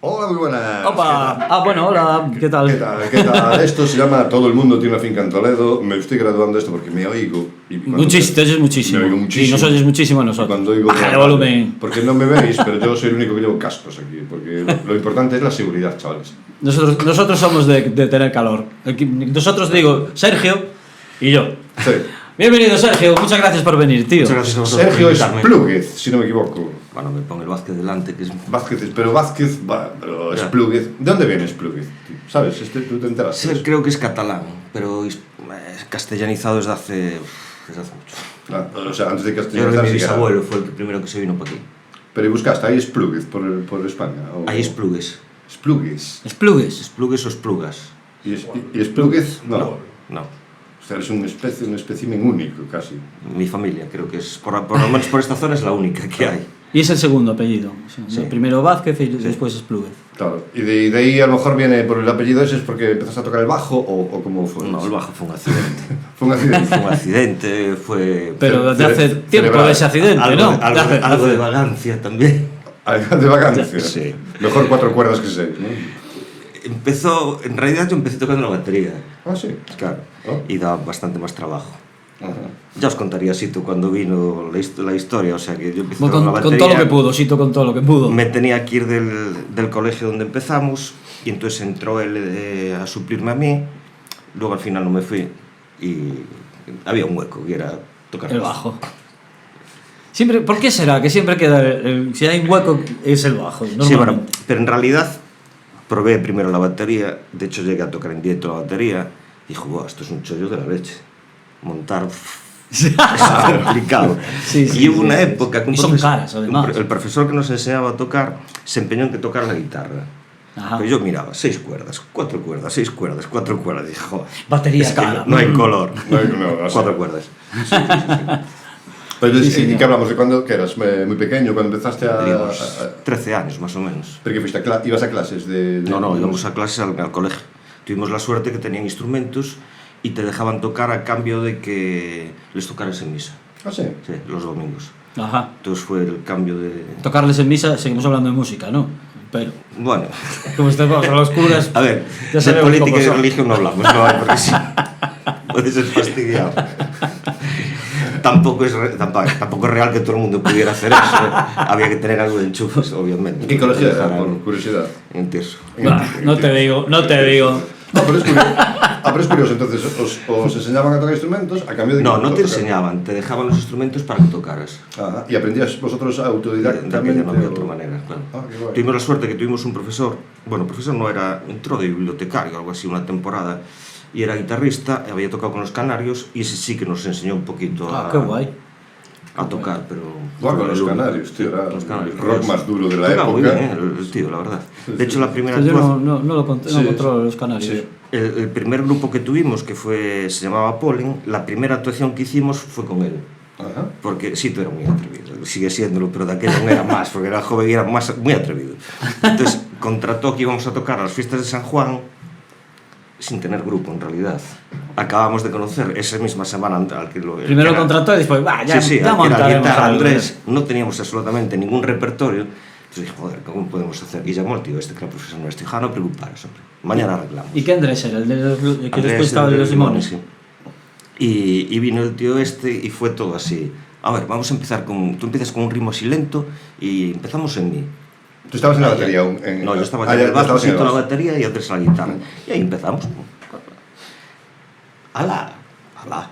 Hola, muy buenas. ¡Opa! Bueno, hola, ¿qué tal? ¿Qué tal? Esto se llama Todo el mundo tiene una finca en Toledo. Me estoy graduando esto porque me oigo. Muchísimo, te oyes muchísimo. Me oigo muchísimo. Y nos oyes muchísimo a nosotros. Cuando oigo Baja el volumen. Porque no me veis, pero yo soy el único que llevo cascos aquí. Porque lo importante es la seguridad, chavales. Nosotros somos de tener calor. Nosotros digo Sergio y yo. Sí. Bienvenido, Sergio. Muchas gracias por venir, tío. Muchas gracias a vosotros. Sergio es Plúguez, si no me equivoco. Bueno, me pongo el Vázquez delante, que es... Vázquez, pero es Plúguez. ¿De dónde viene Plúguez? ¿Sabes? ¿Tú te enteras? Sí, creo que es catalán, pero es castellanizado desde hace mucho. Ah, o sea, antes de Yo creo que castellanizar. mi bisabuelo fue el primero que se vino para aquí. Pero ¿y buscaste? Ahí es Plúguez por España. Ahí es Plugues. Es Plúguez. Esplugues. ¿Es Plugues o es Plugas? ¿Y es Plúguez? No. No. O sea, es un espécimen único, casi. Mi familia creo que es, por lo menos por esta zona, es la única que hay. Y es el segundo apellido. Sí. Primero Vázquez y después Espluguez. Claro. Y de ahí a lo mejor viene por el apellido ese, es porque empezaste a tocar el bajo o cómo fue. No, el bajo fue un accidente. Fue un accidente. Fue un accidente, fue... Pero de hace tiempo cerebral. de ese accidente, algo, ¿no? algo de vagancia también. De vacancia. Sí. Mejor 4 cuerdas que 6, ¿no? En realidad yo empecé tocando la batería. Ah, sí. Claro. Oh. Y daba bastante más trabajo. Ajá. Ya os contaría Sito cuando vino la historia, o sea que yo empecé tocando la Con batería. todo lo que pudo, Sito, con todo lo que pudo. Me tenía que ir del colegio donde empezamos y entonces entró él a suplirme a mí. Luego al final no me fui y había un hueco y era tocar El bajo. Siempre, ¿por qué será que siempre queda si hay un hueco es el bajo? Sí, bueno, pero en realidad probé primero la batería, de hecho llegué a tocar en directo la batería y dije, wow, esto es un chollo de la leche. Montar es complicado. Sí, y hubo una época que y son caras, además. el profesor que nos enseñaba a tocar se empeñó en que tocara la guitarra. Ajá. Pero yo miraba 6 cuerdas, 4 cuerdas, 6 cuerdas, 4 cuerdas y dije, joder, Batería es que cara. no hay color. No, 4 cuerdas. Pero Sí, ¿y qué hablamos? ¿De cuándo que eras muy pequeño? ¿Cuando empezaste a...? Teníamos 13 años más o menos. ¿Pero que fuiste ibas a clases de...? No, íbamos a clases al colegio. Tuvimos la suerte que tenían instrumentos y te dejaban tocar a cambio de que les tocaras en misa. Ah, sí. Sí, los domingos. Ajá. Entonces fue el cambio de... Tocarles en misa, seguimos hablando de música, ¿no? Pero, Bueno, como estamos a los curas... a ver, Ya de sabemos política cómo y de son. religión no hablamos, no, porque sí, puede ser fastidiado. Tampoco es real que todo el mundo pudiera hacer eso. Había que tener algo de enchufes, obviamente. ¿En qué colegio era, Dejar por curiosidad? En Tirso. No te digo. No, pero es curioso. Pero es curioso, entonces os enseñaban a tocar instrumentos a cambio de... No, no te tocar. enseñaban, te dejaban los instrumentos para que tocaras. Ajá. ¿Y aprendías vosotros De autodidactamente? aquella no había o- otra manera, claro. Ah, qué guay. Tuvimos la suerte que tuvimos un profesor, bueno, profesor no era, entró de bibliotecario, algo así, una temporada, y era guitarrista, había tocado con los Canarios, y ese sí que nos enseñó un poquito Qué guay. a tocar, pero... Guau, con los el- Canarios, tío, era los Canarios, el rock más duro de la tocaba muy época. bien, el tío, la verdad. De hecho, la primera Pues yo actuación... no lo conté, no Sí, controlo los canarios. Sí. El primer grupo que tuvimos, que se llamaba Pollen, la primera actuación que hicimos fue con él. Ajá. Porque Sito era muy atrevido, sigue siéndolo, pero de aquello no era más, porque era joven y era muy atrevido. Entonces contrató que íbamos a tocar a las fiestas de San Juan sin tener grupo en realidad. Acabamos de conocer esa misma semana al que lo... Primero era- contrató y después, ya sí, ya al que era montaremos guitarra algo. Andrés, no teníamos absolutamente ningún repertorio. Entonces dije, joder, ¿cómo podemos hacer? Y llamó al tío este, que era profesor nuestro, dijo, no preocuparos, hombre, mañana arreglamos. ¿Y qué Andrés era? El que Andrés, después estaba el de los limones. sí. Y vino el tío este y fue todo así. A ver, vamos a empezar con... Tú empiezas con un ritmo así lento y empezamos en mi. ¿Tú estabas en la Ah, batería ya. aún? No, yo estaba ya en el bajo, estabas en el siento la bajo. batería y Andrés la guitarra. Y ahí empezamos. ¡Hala! ¡Hala!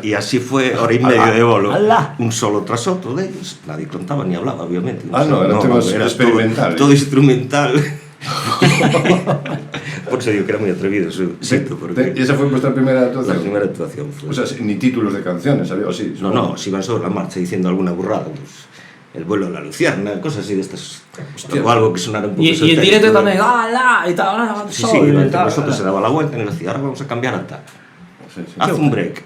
Y así fue hora y media de bolo. ¡Hala! Un solo tras otro de ellos. Nadie contaba ni hablaba, obviamente. Ah, no, eran temas era experimentales. Todo instrumental. Por eso digo que era muy atrevido, Sito, porque ¿Y esa fue vuestra primera la actuación? primera actuación fue... O sea, ni títulos de canciones, ¿sabía? ¿O sí? No, si iban sobre la marcha diciendo alguna burrada, pues, el vuelo de la Luciana, cosas así de estas, o algo que sonara un poco Y en esotérico. directo también, ¡hala! Y tal, Sí, nosotros se daba la vuelta y nos decía, ahora vamos a cambiar a tal. Sí, sí. Haz un break,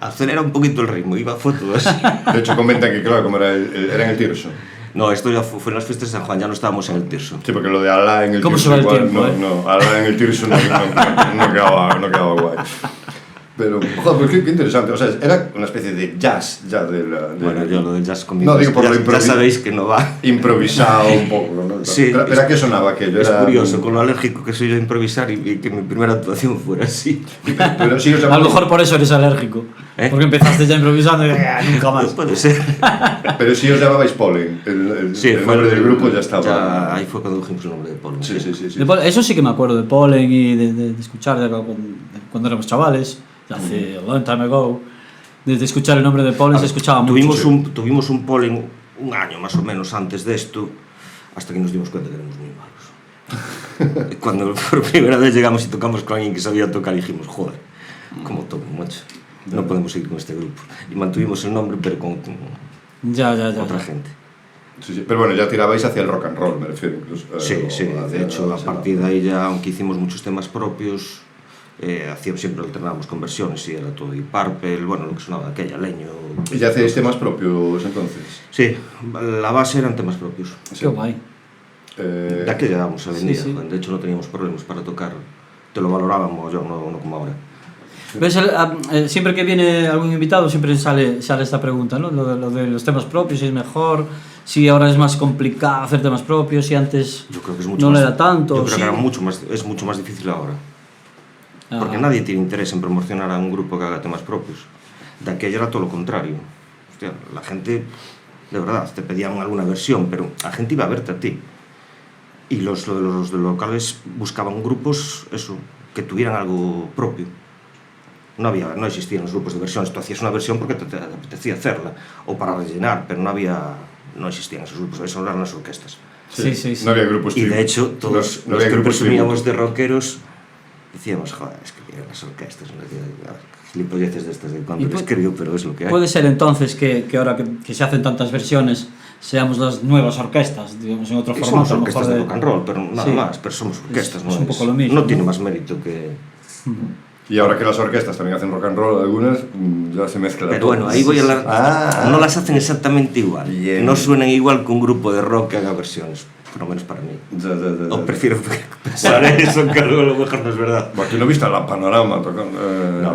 acelera un poquito el ritmo, iba fue todo así. De hecho, comentan que, claro, como era en el Tirso. No, esto ya fue en las fiestas de San Juan, ya no estábamos en el Tirso. Sí, porque lo de Alá en el ¿Cómo Tirso se va el igual, tiempo, no, Alá en el Tirso no quedaba guay. Pero, joder, pues qué interesante. O sea, era una especie de jazz ya de la... Bueno, yo lo del jazz conmigo. No, digo por lo ya sabéis que no va. improvisado un poco, ¿no? Sí, pero ¿a qué sonaba aquello? Es Era... curioso, con lo alérgico que soy yo a improvisar y que mi primera actuación fuera así. Pero sí, o sea, A lo mejor por eso eres alérgico. Porque empezaste ya improvisando y nunca más. Puede ser. Pero si os llamabais Polen, el Sí, el nombre del grupo ya estaba... Ya, ahí fue cuando dijimos el nombre de Polen. Sí, sí, sí. sí. De eso sí que me acuerdo de Polen y de escuchar cuando éramos chavales, hace a long time ago, de escuchar el nombre de Polen se escuchaba mucho. Tuvimos un Polen un año más o menos antes de esto, hasta que nos dimos cuenta que éramos muy malos. Cuando por primera vez llegamos y tocamos con alguien que sabía tocar, dijimos, joder, ¿cómo toco, macho? No podemos seguir con este grupo. Y mantuvimos el nombre, pero con Ya. otra gente. Sí, sí. Pero bueno, ya tirabais hacia el rock and roll, me refiero. Incluso, Sí. De hecho, a partir de ahí ya, aunque hicimos muchos temas propios, siempre alternábamos con versiones, y era todo Deep Purple, bueno, lo que sonaba aquella, Leño. ¿Y ya hacéis temas propios entonces? Sí, la base eran temas propios. Qué guay. De aquella vamos a venir, Sí. de hecho no teníamos problemas para tocar, te lo valorábamos, yo no como ahora. ¿Ves? Siempre que viene algún invitado siempre sale esta pregunta, ¿no? Lo de los temas propios, si es mejor, si ahora es más complicado hacer temas propios, si antes Yo creo que es mucho no más, le da tanto. yo creo sí. que es mucho más difícil ahora. Porque nadie tiene interés en promocionar a un grupo que haga temas propios. De aquella era todo lo contrario. Hostia, la gente, de verdad, te pedían alguna versión, pero la gente iba a verte a ti. Y los locales buscaban grupos, eso, que tuvieran algo propio. No existían los grupos de versiones. Tú hacías una versión porque te apetecía hacerla, o para rellenar, pero no existían esos grupos. Eso eran las orquestas. Sí. No había grupos Y de hecho, todos los que presumíamos de rockeros decíamos, joder, es que vienen las orquestas, no gilipolleces de estas de cuando les escribo, pero es lo que hay. Puede ser entonces que ahora que se hacen tantas versiones seamos las nuevas orquestas, digamos, en otro formato. Somos orquestas de rock and roll, pero nada más, pero somos orquestas, es un poco lo mismo, no tiene más mérito que... Y ahora que las orquestas también hacen rock and roll, algunas ya se mezclan. Pero bueno, ahí voy a la... No las hacen exactamente igual. Bien. No suenan igual que un grupo de rock que haga versiones, por lo menos para mí. Ya. O prefiero pensar eso, que a lo mejor no es verdad. Bueno, aquí no viste la Panorama tocando. No,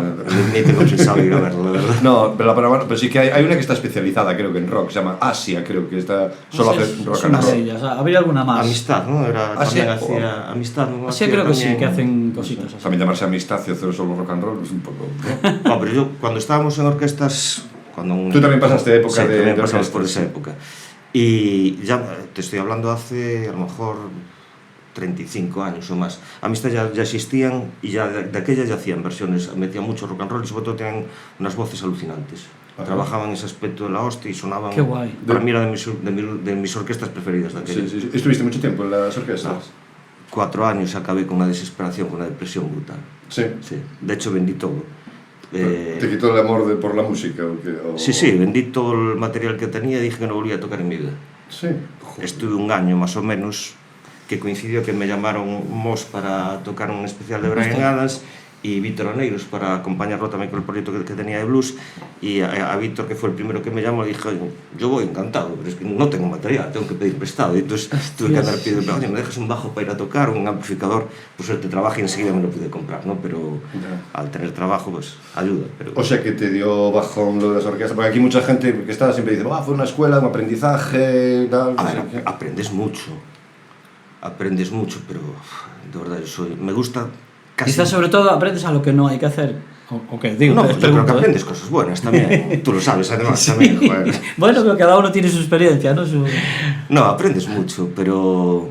ni tengo pensado ir a verlo, la verdad. No, pero la Panorama, pero sí que hay una que está especializada, creo que en rock, se llama Asia, creo que está solo hace rock and roll. Habría alguna más. Amistad, ¿no? Era Asia, también hacía Amistad, ¿no? Así creo que sí, que hacen cositas así. También llamarse Amistad y hacer solo rock and roll es un poco... No, pero yo, cuando estábamos en orquestas... Tú también pasaste época sí, de también pasamos orquestas, por esa época. Y ya te estoy hablando hace, a lo mejor, 35 años o más. Amistad ya existían y ya de aquella ya hacían versiones, metían mucho rock and roll y sobre todo tenían unas voces alucinantes. Ajá. Trabajaban ese aspecto de la hostia y sonaban... Qué guay. Para mí era de mis orquestas preferidas de aquella. Sí. ¿Estuviste mucho tiempo en las orquestas? 4 años acabé con una desesperación, con una depresión brutal. Sí. De hecho vendí todo. ¿Te quitó el amor por la música? Sí, vendí todo el material que tenía y dije que no volvía a tocar en mi vida. Sí. Estuve un año más o menos, que coincidió que me llamaron Mos para tocar un especial de Bryan Adams y Víctor Oneiros para acompañarlo también con el proyecto que tenía de blues, y a Víctor, que fue el primero que me llamó, le dije, yo voy encantado, pero es que no tengo material, tengo que pedir prestado, y entonces tuve que andar pidiendo, oye, ¿me dejas un bajo para ir a tocar, un amplificador? Pues él te trabaja y enseguida me lo pude comprar, ¿no? Pero al tener trabajo, pues ayuda. Pero... O sea que te dio bajón lo de las orquestas, porque aquí mucha gente que está siempre dice, fue una escuela, un aprendizaje, tal... A ver, aprendes mucho, pero de verdad me gusta... Quizás sobre todo aprendes a lo que no hay que hacer. ¿O qué? Digo, no, pues yo creo que pregunto, aprendes cosas buenas también. Tú lo sabes, además, también. Joder. Bueno, pero cada uno tiene su experiencia, ¿no? No, aprendes mucho, pero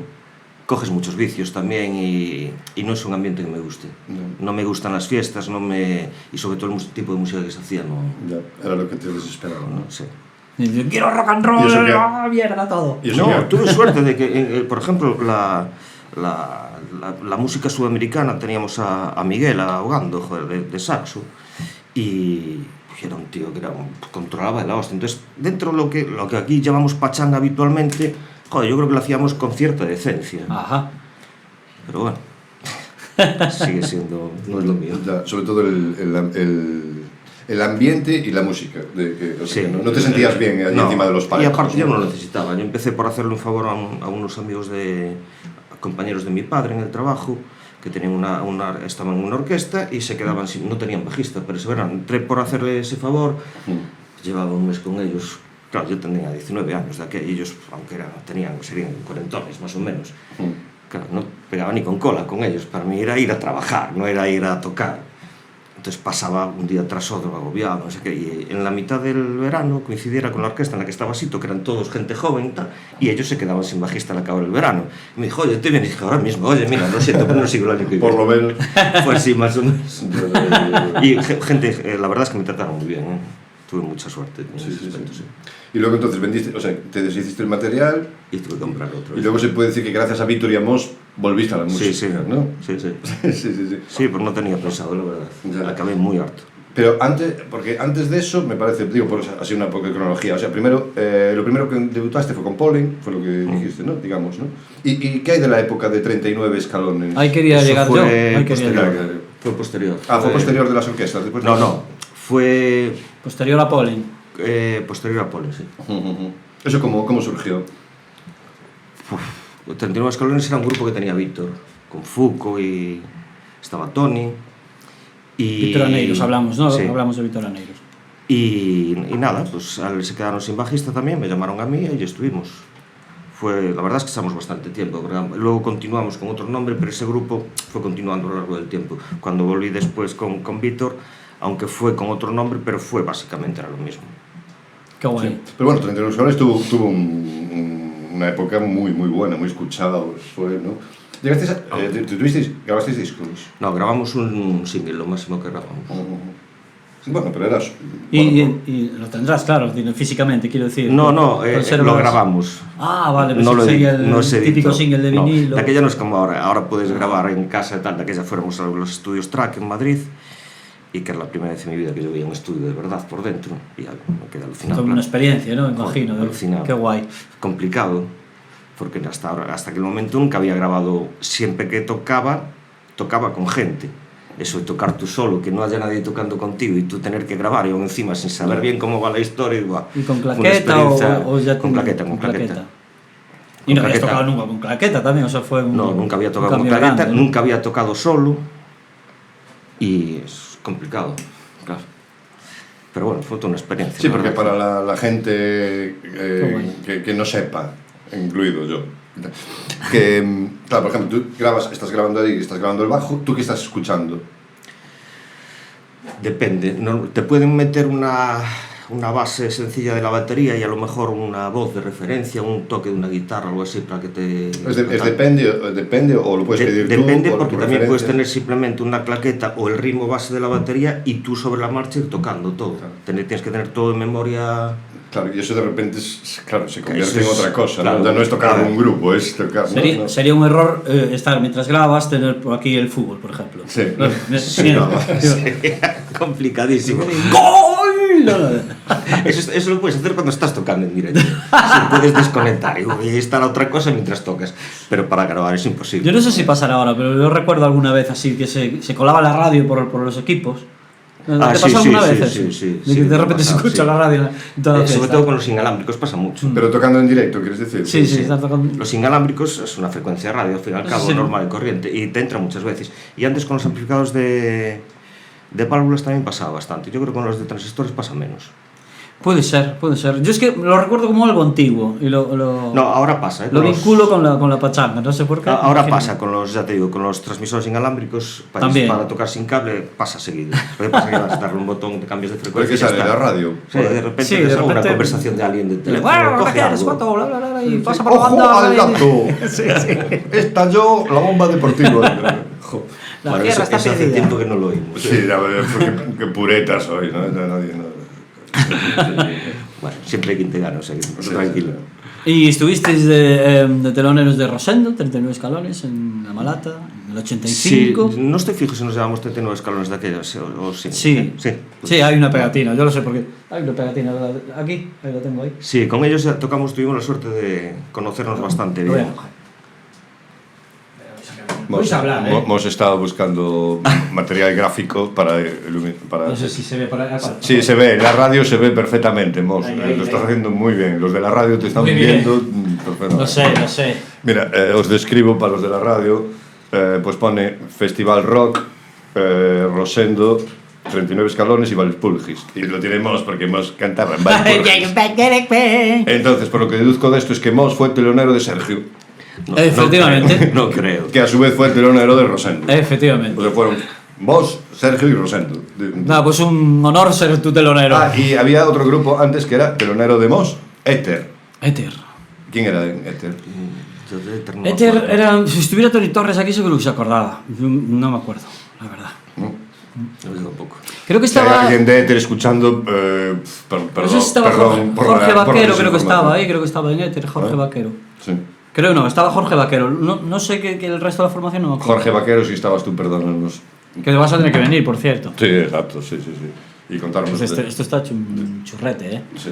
coges muchos vicios también y no es un ambiente que me guste. No me gustan las fiestas, y sobre todo el tipo de música que se hacía, no... Ya, era lo que te desesperaba, ¿no? Sí. Yo quiero rock and roll, mierda, todo. No, tuve suerte de que, por ejemplo, la música sudamericana, teníamos a Miguel ahogando, joder, de saxo, y era un tío que controlaba de la hostia. Entonces, dentro de lo que aquí llamamos pachanga habitualmente, joder, yo creo que lo hacíamos con cierta decencia. Ajá. Pero bueno, sigue siendo, no es lo mío. Ya, sobre todo el ambiente y la música, o sea, que no te sentías bien allí encima de los palcos. Y aparte yo no lo necesitaba, yo empecé por hacerle un favor a unos amigos compañeros de mi padre en el trabajo, que tenían estaban en una orquesta y se quedaban sin, no tenían bajista, pero ese verano entré por hacerle ese favor, llevaba un mes con ellos. Claro, yo tenía 19 años de aquel, y ellos, aunque serían cuarentones más o menos, claro, no pegaba ni con cola con ellos. Para mí era ir a trabajar, no era ir a tocar. Entonces pasaba un día tras otro agobiado, no sé qué, y en la mitad del verano coincidiera con la orquesta en la que estaba Sito, que eran todos gente joven y tal, y ellos se quedaban sin bajista al cabo del verano. Y me dijo, oye, te vienes, y dije, ahora mismo, oye, mira, lo siento, pero no sigo el año que viene. Por lo menos. Fue así, más o menos. Y gente, la verdad es que me trataron muy bien, ¿eh? Tuve mucha suerte en ese aspecto, sí. Y luego entonces vendiste, o sea, te deshiciste el material y tuve que comprar otro. Y luego se puede decir que gracias a Víctor y a Mos volviste a la música, sí, ¿no? Sí. Sí. Sí, pero no tenía pensado, la verdad. Ya. Acabé muy harto. Pero antes de eso, me parece, digo, por así una poca cronología, o sea, primero, lo primero que debutaste fue con Pollen, fue lo que dijiste, ¿no? Digamos, ¿no? ¿Y qué hay de la época de 39 escalones? Ahí quería Eso llegar fue yo. Ahí quería llegar. Fue posterior. Fue posterior de las orquestas. Después No, fue Posterior a Pollen. posterior a Pollen, sí. ¿Eso cómo surgió? 39 escalones era un grupo que tenía Víctor, con Fuco y estaba Tony. Víctor Aneiros, hablamos, ¿no? Sí. Hablamos de Víctor Aneiros. Y nada, pues se quedaron sin bajista también, me llamaron a mí y estuvimos. La verdad es que estamos bastante tiempo. Luego continuamos con otro nombre, pero ese grupo fue continuando a lo largo del tiempo. Cuando volví después con Víctor, aunque fue con otro nombre, pero fue básicamente era lo mismo. Qué guay. Sí. Pero bueno, 39 escalones tuvo una época muy buena, muy escuchada, fue, ¿no? ¿Grabasteis discos? No, grabamos un single, lo máximo que grabamos. Bueno, pero eras... Y lo tendrás, claro, físicamente, quiero decir. No, lo grabamos. Ah, vale, pues no sería el no típico single de vinilo. De aquella no es como ahora. Ahora puedes grabar en casa y tal. De aquella fuéramos a los estudios Track en Madrid, y que era la primera vez en mi vida que yo veía un estudio de verdad por dentro, y ya me quedé alucinado. Como una experiencia, ¿no? Imagino. Alucinado. Qué guay. Complicado, porque hasta aquel momento nunca había grabado. Siempre que tocaba con gente. Eso de tocar tú solo, que no haya nadie tocando contigo y tú tener que grabar y aún encima sin saber bien cómo va la historia. ¿Y con claqueta o ya con claqueta? Y no habías tocado nunca con claqueta también, o sea, fue un... No, nunca había tocado con claqueta, grande, ¿no? Nunca había tocado solo y es complicado, claro. Pero bueno, fue toda una experiencia. Sí, porque para la gente que no sepa, incluido yo, que, claro, por ejemplo, tú estás grabando ahí, estás grabando el bajo, ¿tú qué estás escuchando? Depende, te pueden meter una base sencilla de la batería y a lo mejor una voz de referencia, un toque de una guitarra o algo así para que te... ¿Depende o lo puedes pedir tú? Depende, porque también puedes tener simplemente una claqueta o el ritmo base de la batería y tú sobre la marcha ir tocando todo. Claro. Tienes que tener todo en memoria... Claro, y eso de repente se convierte en otra cosa, claro, ¿no? Ya no es tocar un grupo, es tocar... Sería un error estar mientras grabas, tener por aquí el fútbol, por ejemplo. Sí. Sería complicadísimo. ¡Gol! Eso lo puedes hacer cuando estás tocando en directo. Sí, puedes desconectar y estar a otra cosa mientras tocas, pero para grabar es imposible. Yo no sé si pasará ahora, pero yo recuerdo alguna vez así que se colaba la radio por los equipos. ¿Te pasó alguna vez? Sí. De repente se escucha la radio. Sobre todo con los inalámbricos pasa mucho. Pero tocando en directo, ¿quieres decir? Sí, está tocando. Los inalámbricos es una frecuencia radio, al fin y al cabo, normal y corriente, y te entra muchas veces. Y antes con los amplificadores de válvulas también pasaba bastante. Yo creo que con los de transistores pasa menos. Puede ser. Yo es que lo recuerdo como algo antiguo y no, ahora pasa. Lo vinculo con la pachanga, no sé por qué. Ahora pasa con los, ya te digo, con los transmisores inalámbricos para tocar sin cable pasa seguido. Lo que pasa es que vas a darle un botón, te cambias de frecuencia. ¿Pero qué sale? ¿La radio? Sí, de repente te sale una conversación de alguien de teléfono. Bueno, ¿qué quieres? ¿Cuánto? Bla, bla, bla, y pasa por la banda. ¡Ojo al gato! Estalló la bomba deportiva. La tierra está perdida. Hace tiempo que no lo oímos. Sí, la verdad, qué pureta soy, ¿no? Bueno, siempre hay quien te gana, o sea, que tranquilo. ¿Y estuvisteis de teloneros de Rosendo, 39 escalones, en La Malata, en el 85? Sí, no estoy fijo si nos llamamos 39 escalones de aquellos, o sí. Sí, hay una pegatina, yo lo sé porque hay una pegatina aquí, ahí lo tengo ahí. Sí, con ellos ya tuvimos la suerte de conocernos bastante bien. Hemos estado buscando material gráfico para... No sé si se ve por ahí. Sí, se ve, la radio se ve perfectamente, Mos. Lo estás haciendo muy bien. Los de la radio te están viendo. Lo sé. Mira, os describo para los de la radio. pues pone Festival Rock, Rosendo, 39 escalones y Valpulgis. Y lo tiene Mos porque Mos cantaba en Valpulgis. Entonces, por lo que deduzco de esto es que Mos fue telonero de Sergio, Efectivamente. No creo. que a su vez fue telonero de Rosendo. Efectivamente. O sea, fueron Mos, Sergio y Rosendo. Nada, pues un honor ser tu telonero. Ah, y había otro grupo antes que era telonero de Mos, Éter. Éter. ¿Quién era Éter? Yo de Éter no me Éter acuerdo. era... Si estuviera Tony Torres aquí seguro que se acordaba. Yo no me acuerdo, la verdad. Yo digo poco. Creo que Si hay estaba... alguien de Éter escuchando, No sé si estaba Jorge Vaquero, creo que estaba ahí, creo que estaba en Éter, Jorge Vaquero. Sí. Creo no, estaba Jorge Vaquero. No sé que el resto de la formación no me acuerdo. Jorge Vaquero, si estabas tú, perdónanos. Que vas a tener que venir, por cierto. Sí, exacto, sí. Y contarnos. Pues esto está hecho un churrete, ¿eh? Sí.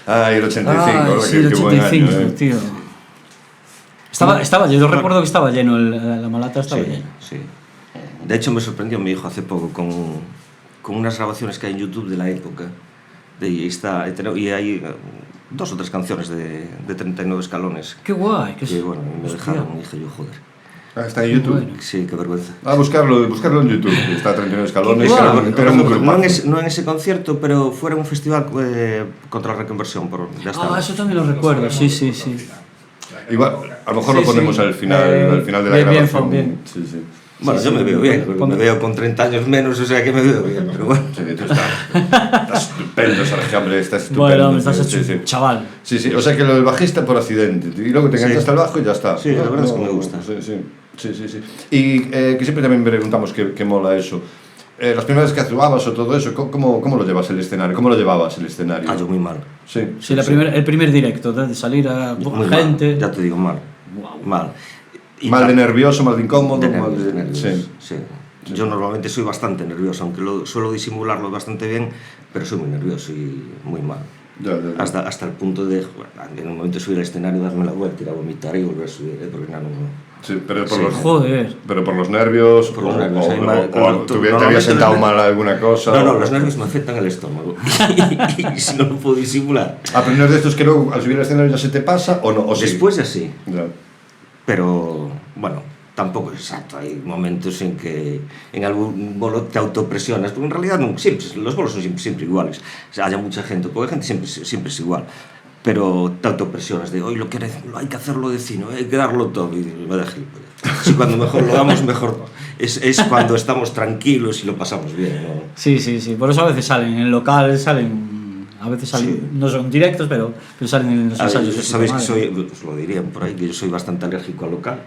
Ah, y el 85, Ah, sí, el qué buen 85, año, tío. Estaba, yo recuerdo que estaba lleno, la malata estaba Sí, llena. sí. De hecho, me sorprendió mi hijo hace poco con unas grabaciones que hay en YouTube de la época. Y hay 2 o 3 canciones de 39 escalones. Qué guay. Que bueno, me Hostia. dejaron, dije yo, joder. Ah, está en YouTube. Bueno. Sí, qué vergüenza. Buscarlo en YouTube. Está a 39 escalones. Qué guay. Era un grupo. No en ese concierto, pero fuera un festival contra la reconversión. Ya está. Ah, eso también lo recuerdo, sí. Igual, a lo mejor Sí, lo ponemos sí. al final de la Bien, grabación. bien. Sí. Bueno, yo me veo bien, porque me veo con 30 años menos, o sea que me veo bien, pero bueno. Sí, tú estás estupendo, Sergio, hombre, estás estupendo. Bueno, hombre, estás hecho Sí. chaval. Sí, o sea que lo del bajista por accidente. Y luego te enganchas al bajo y ya está. Sí, la verdad es que me gusta. Sí. Y que siempre también preguntamos que mola eso. Las primeras veces que actuabas o todo eso, ¿cómo lo llevas el escenario? ¿Cómo lo llevabas el escenario? Yo muy mal. Sí. Sí, el primer directo, de salir a Muy gente. mal, ya te digo, mal. Guau. Mal. Y Mal de nervioso, mal de incómodo. de mal nervios, de... de nervios, Sí. sí. Yo normalmente soy bastante nervioso, aunque suelo disimularlo bastante bien, pero soy muy nervioso y muy mal. Ya. Hasta el punto de, en un momento subir al escenario, darme la vuelta, ir a vomitar y volver a subir, porque no. Sí, pero por Sí. los... Joder. Pero por los nervios, Por los nervios, hay mal- o cuando te tú- había normalmente sentado los nervios- mal alguna cosa. No, los nervios me afectan el estómago. y si no lo puedo disimular. Ah, pero no es de estos que luego al subir al escenario ya se te pasa o no, o sí. Después ya sí, Ya. pero bueno, tampoco es exacto. Hay momentos en que en algún bolo te autopresionas, porque en realidad no, siempre, los bolos son siempre iguales. O sea, haya mucha gente, porque la gente siempre es igual. Pero te autopresionas de hoy hay que hacerlo de cine, hay que darlo todo. Y me da gilipollas. Si cuando mejor lo damos, mejor es cuando estamos tranquilos y lo pasamos bien, ¿no? Sí. Por eso a veces salen, en el local a veces salen, Sí. no son directos, pero salen en los A ver, ensayos. sabéis que Madre. os lo dirían por ahí, que yo soy bastante alérgico al local.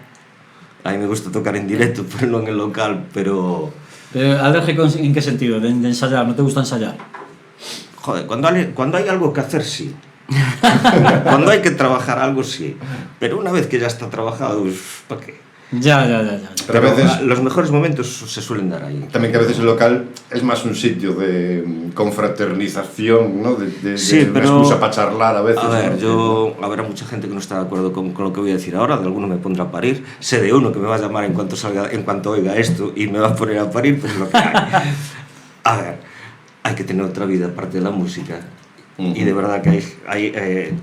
A mí me gusta tocar en directo, pero no en el local, pero... Pero, ¿alérgico en qué sentido? ¿De ensayar? ¿No te gusta ensayar? Joder, cuando hay algo que hacer, sí. Cuando hay que trabajar algo, sí. Pero una vez que ya está trabajado, ¿para qué? Ya. Pero a veces, Los mejores momentos se suelen dar ahí. también que a veces el local es más un sitio de confraternización, ¿no? De Sí, una pero... excusa para charlar a veces. A ver, ¿no? habrá mucha gente que no está de acuerdo con lo que voy a decir ahora, de alguno me pondrá a parir, sé de uno que me va a llamar en cuanto oiga esto y me va a poner a parir, pues es lo que hay. A ver, hay que tener otra vida aparte de la música. Y de verdad que hay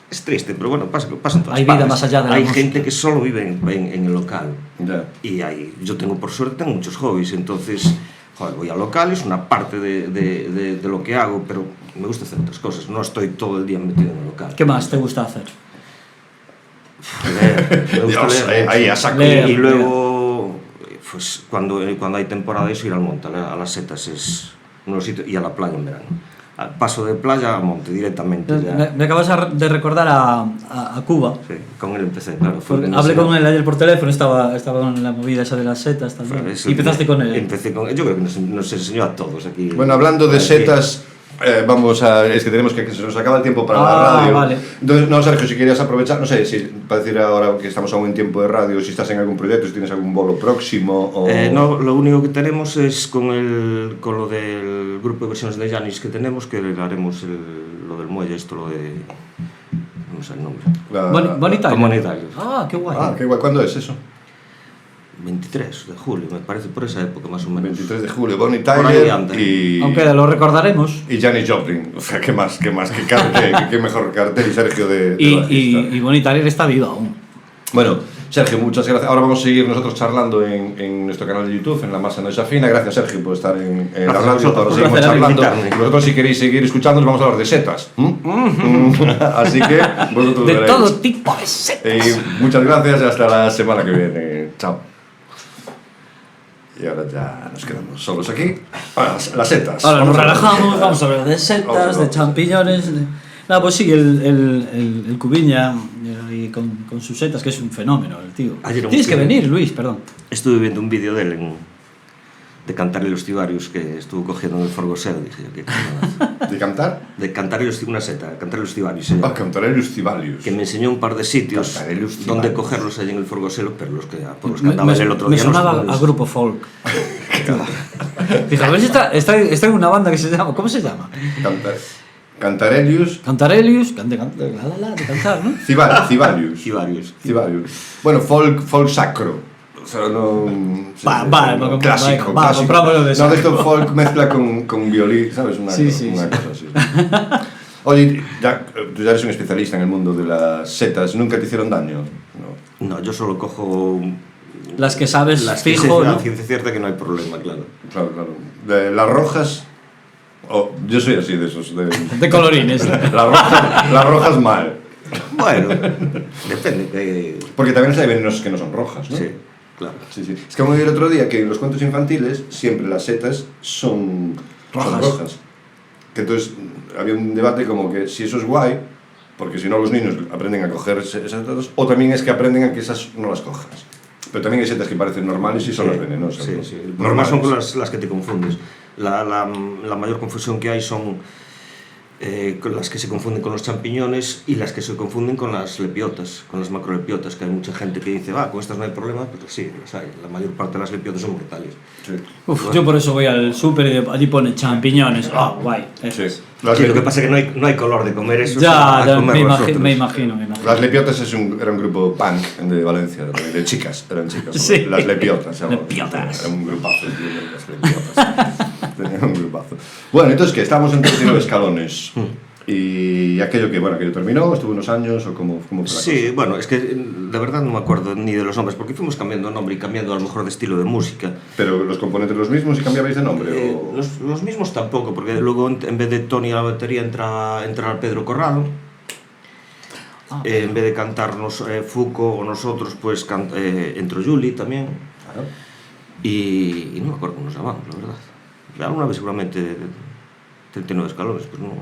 es triste, pero bueno, pasa en todas Hay vida partes. más allá de la Hay música. gente que solo vive en el local. Ya. Y yo por suerte tengo muchos hobbies, entonces joder, voy a locales, una parte de lo que hago, pero me gusta hacer otras cosas, no estoy todo el día metido en el local. ¿Qué más te gusta hacer? Leer, me gusta Dios, leer ahí mucho. a saco. Leer. Y luego, pues cuando hay temporada eso, ir al monte, a las setas es uno de los sitios, y a la playa en verano. Paso de playa a monte directamente. Ya. Me acabas de recordar a Cuba. Sí, con él empecé, claro. Fue el que me Hablé enseñó. con él ayer por teléfono, estaba con la movida esa de las setas también. Eso, Y empezaste con él. Empecé con él. Yo creo que nos enseñó a todos aquí. Bueno, hablando de Aquí. setas, es que tenemos que se nos acaba el tiempo para la radio. Vale. Entonces, no, Sergio, si querías aprovechar, no sé, si para decir ahora que estamos aún en tiempo de radio, si estás en algún proyecto, si tienes algún bolo próximo o... No, lo único que tenemos es con lo del grupo de versiones de Janis que tenemos, que haremos lo del muelle, lo de... no sé el nombre. Bonnie Tyler. Bonnie Tyler. Ah, qué guay. Ah, qué guay. ¿Cuándo es eso? 23 de julio, me parece, por esa época más o menos. 23 de julio, Bonnie Por ahí Tyler anda. y... Aunque lo recordaremos. Y Janis Joplin. O sea, ¿qué más? ¿Qué mejor cartel y Sergio de Y bajista. Bonnie Tyler está viva aún. Bueno, Sergio, muchas gracias. Ahora vamos a seguir nosotros charlando en nuestro canal de YouTube, en La Masa No Desafina. Gracias, Sergio, por estar en la radio. Ahora seguimos charlando. Vosotros, si queréis seguir escuchándonos, vamos a hablar de setas. Así que vosotros de veréis. todo tipo de setas. Muchas gracias y hasta la semana que viene. Chao. Y ahora ya nos quedamos solos aquí. Las setas. Ahora nos relajamos, vamos a hablar de setas, de champiñones. Nada, pues sí, el Cubiña y con sus setas, que es un fenómeno, el tío. Tienes que venir, Luis, perdón. Estuve viendo un vídeo de él de Cantar y los Tibarius que estuvo cogiendo en el Forgosero. Dije, ¿qué ¿De cantar? De Cantar y los una seta, Cantar y los Tibarius. Cantar y los Tibarius. Que me enseñó un par de sitios donde cogerlos allí en el Forgosero, pero por los que andaba el otro día. Me sonaba a grupo folk. Fija, a ver si está en una banda que se llama. ¿Cómo se llama? Cantarelius. Cantarelius, de cantar, ¿no? Cibarius. Bueno, folk sacro. O sea, no. Clásico. Compramos de no, de esto folk mezcla con violín, ¿sabes? Una cosa así. Oye, tú ya eres un especialista en el mundo de las setas. ¿Nunca te hicieron daño? No, yo solo cojo. Las que sabes las fijo, que ¿no? ciencia cierta que no hay problema, claro. Claro. De las rojas. Yo soy así de esos. De colorines. Las rojas mal. Bueno, depende. Porque también hay venenos que no son rojas, ¿no? Sí, claro. Sí. Es que me vi el otro día que en los cuentos infantiles siempre las setas son rojas. Que entonces había un debate como que si eso es guay, porque si no los niños aprenden a coger esas setas, o también es que aprenden a que esas no las cojas. Pero también hay setas que parecen normales y son las venenosas. Sí, ¿no? sí. Normales son las que te confundes. La mayor confusión que hay son con las que se confunden con los champiñones y las que se confunden con las lepiotas, con las macrolepiotas, que hay mucha gente que dice, con estas no hay problema, pero sí, las hay. La mayor parte de las lepiotas son brutales. Sí. Yo por eso voy al súper y allí pone champiñones. Guay. Sí. Lo que pasa es que no hay color de comer eso. Ya, me imagino. Las lepiotas era un grupo punk de Valencia, de chicas, eran chicas. Sí. Las lepiotas. Lepiotas. Era un grupazo, las lepiotas. Tenían un grupazo. Bueno, entonces, ¿qué? Estábamos en 39 escalones. Y aquello terminó, estuvo unos años, o cómo fue la Sí, cosa? bueno, es que de verdad no me acuerdo ni de los nombres, porque fuimos cambiando de nombre y cambiando a lo mejor de estilo de música. ¿Pero los componentes los mismos y cambiabais de nombre? ¿O? Los mismos tampoco, porque luego en vez de Tony a la batería entra Pedro Corrado. En vez de cantarnos Foucault o nosotros, pues entró Juli también. Claro. Y no me acuerdo cómo nos llamamos, la verdad. Alguna vez seguramente 39 escalones, pues no me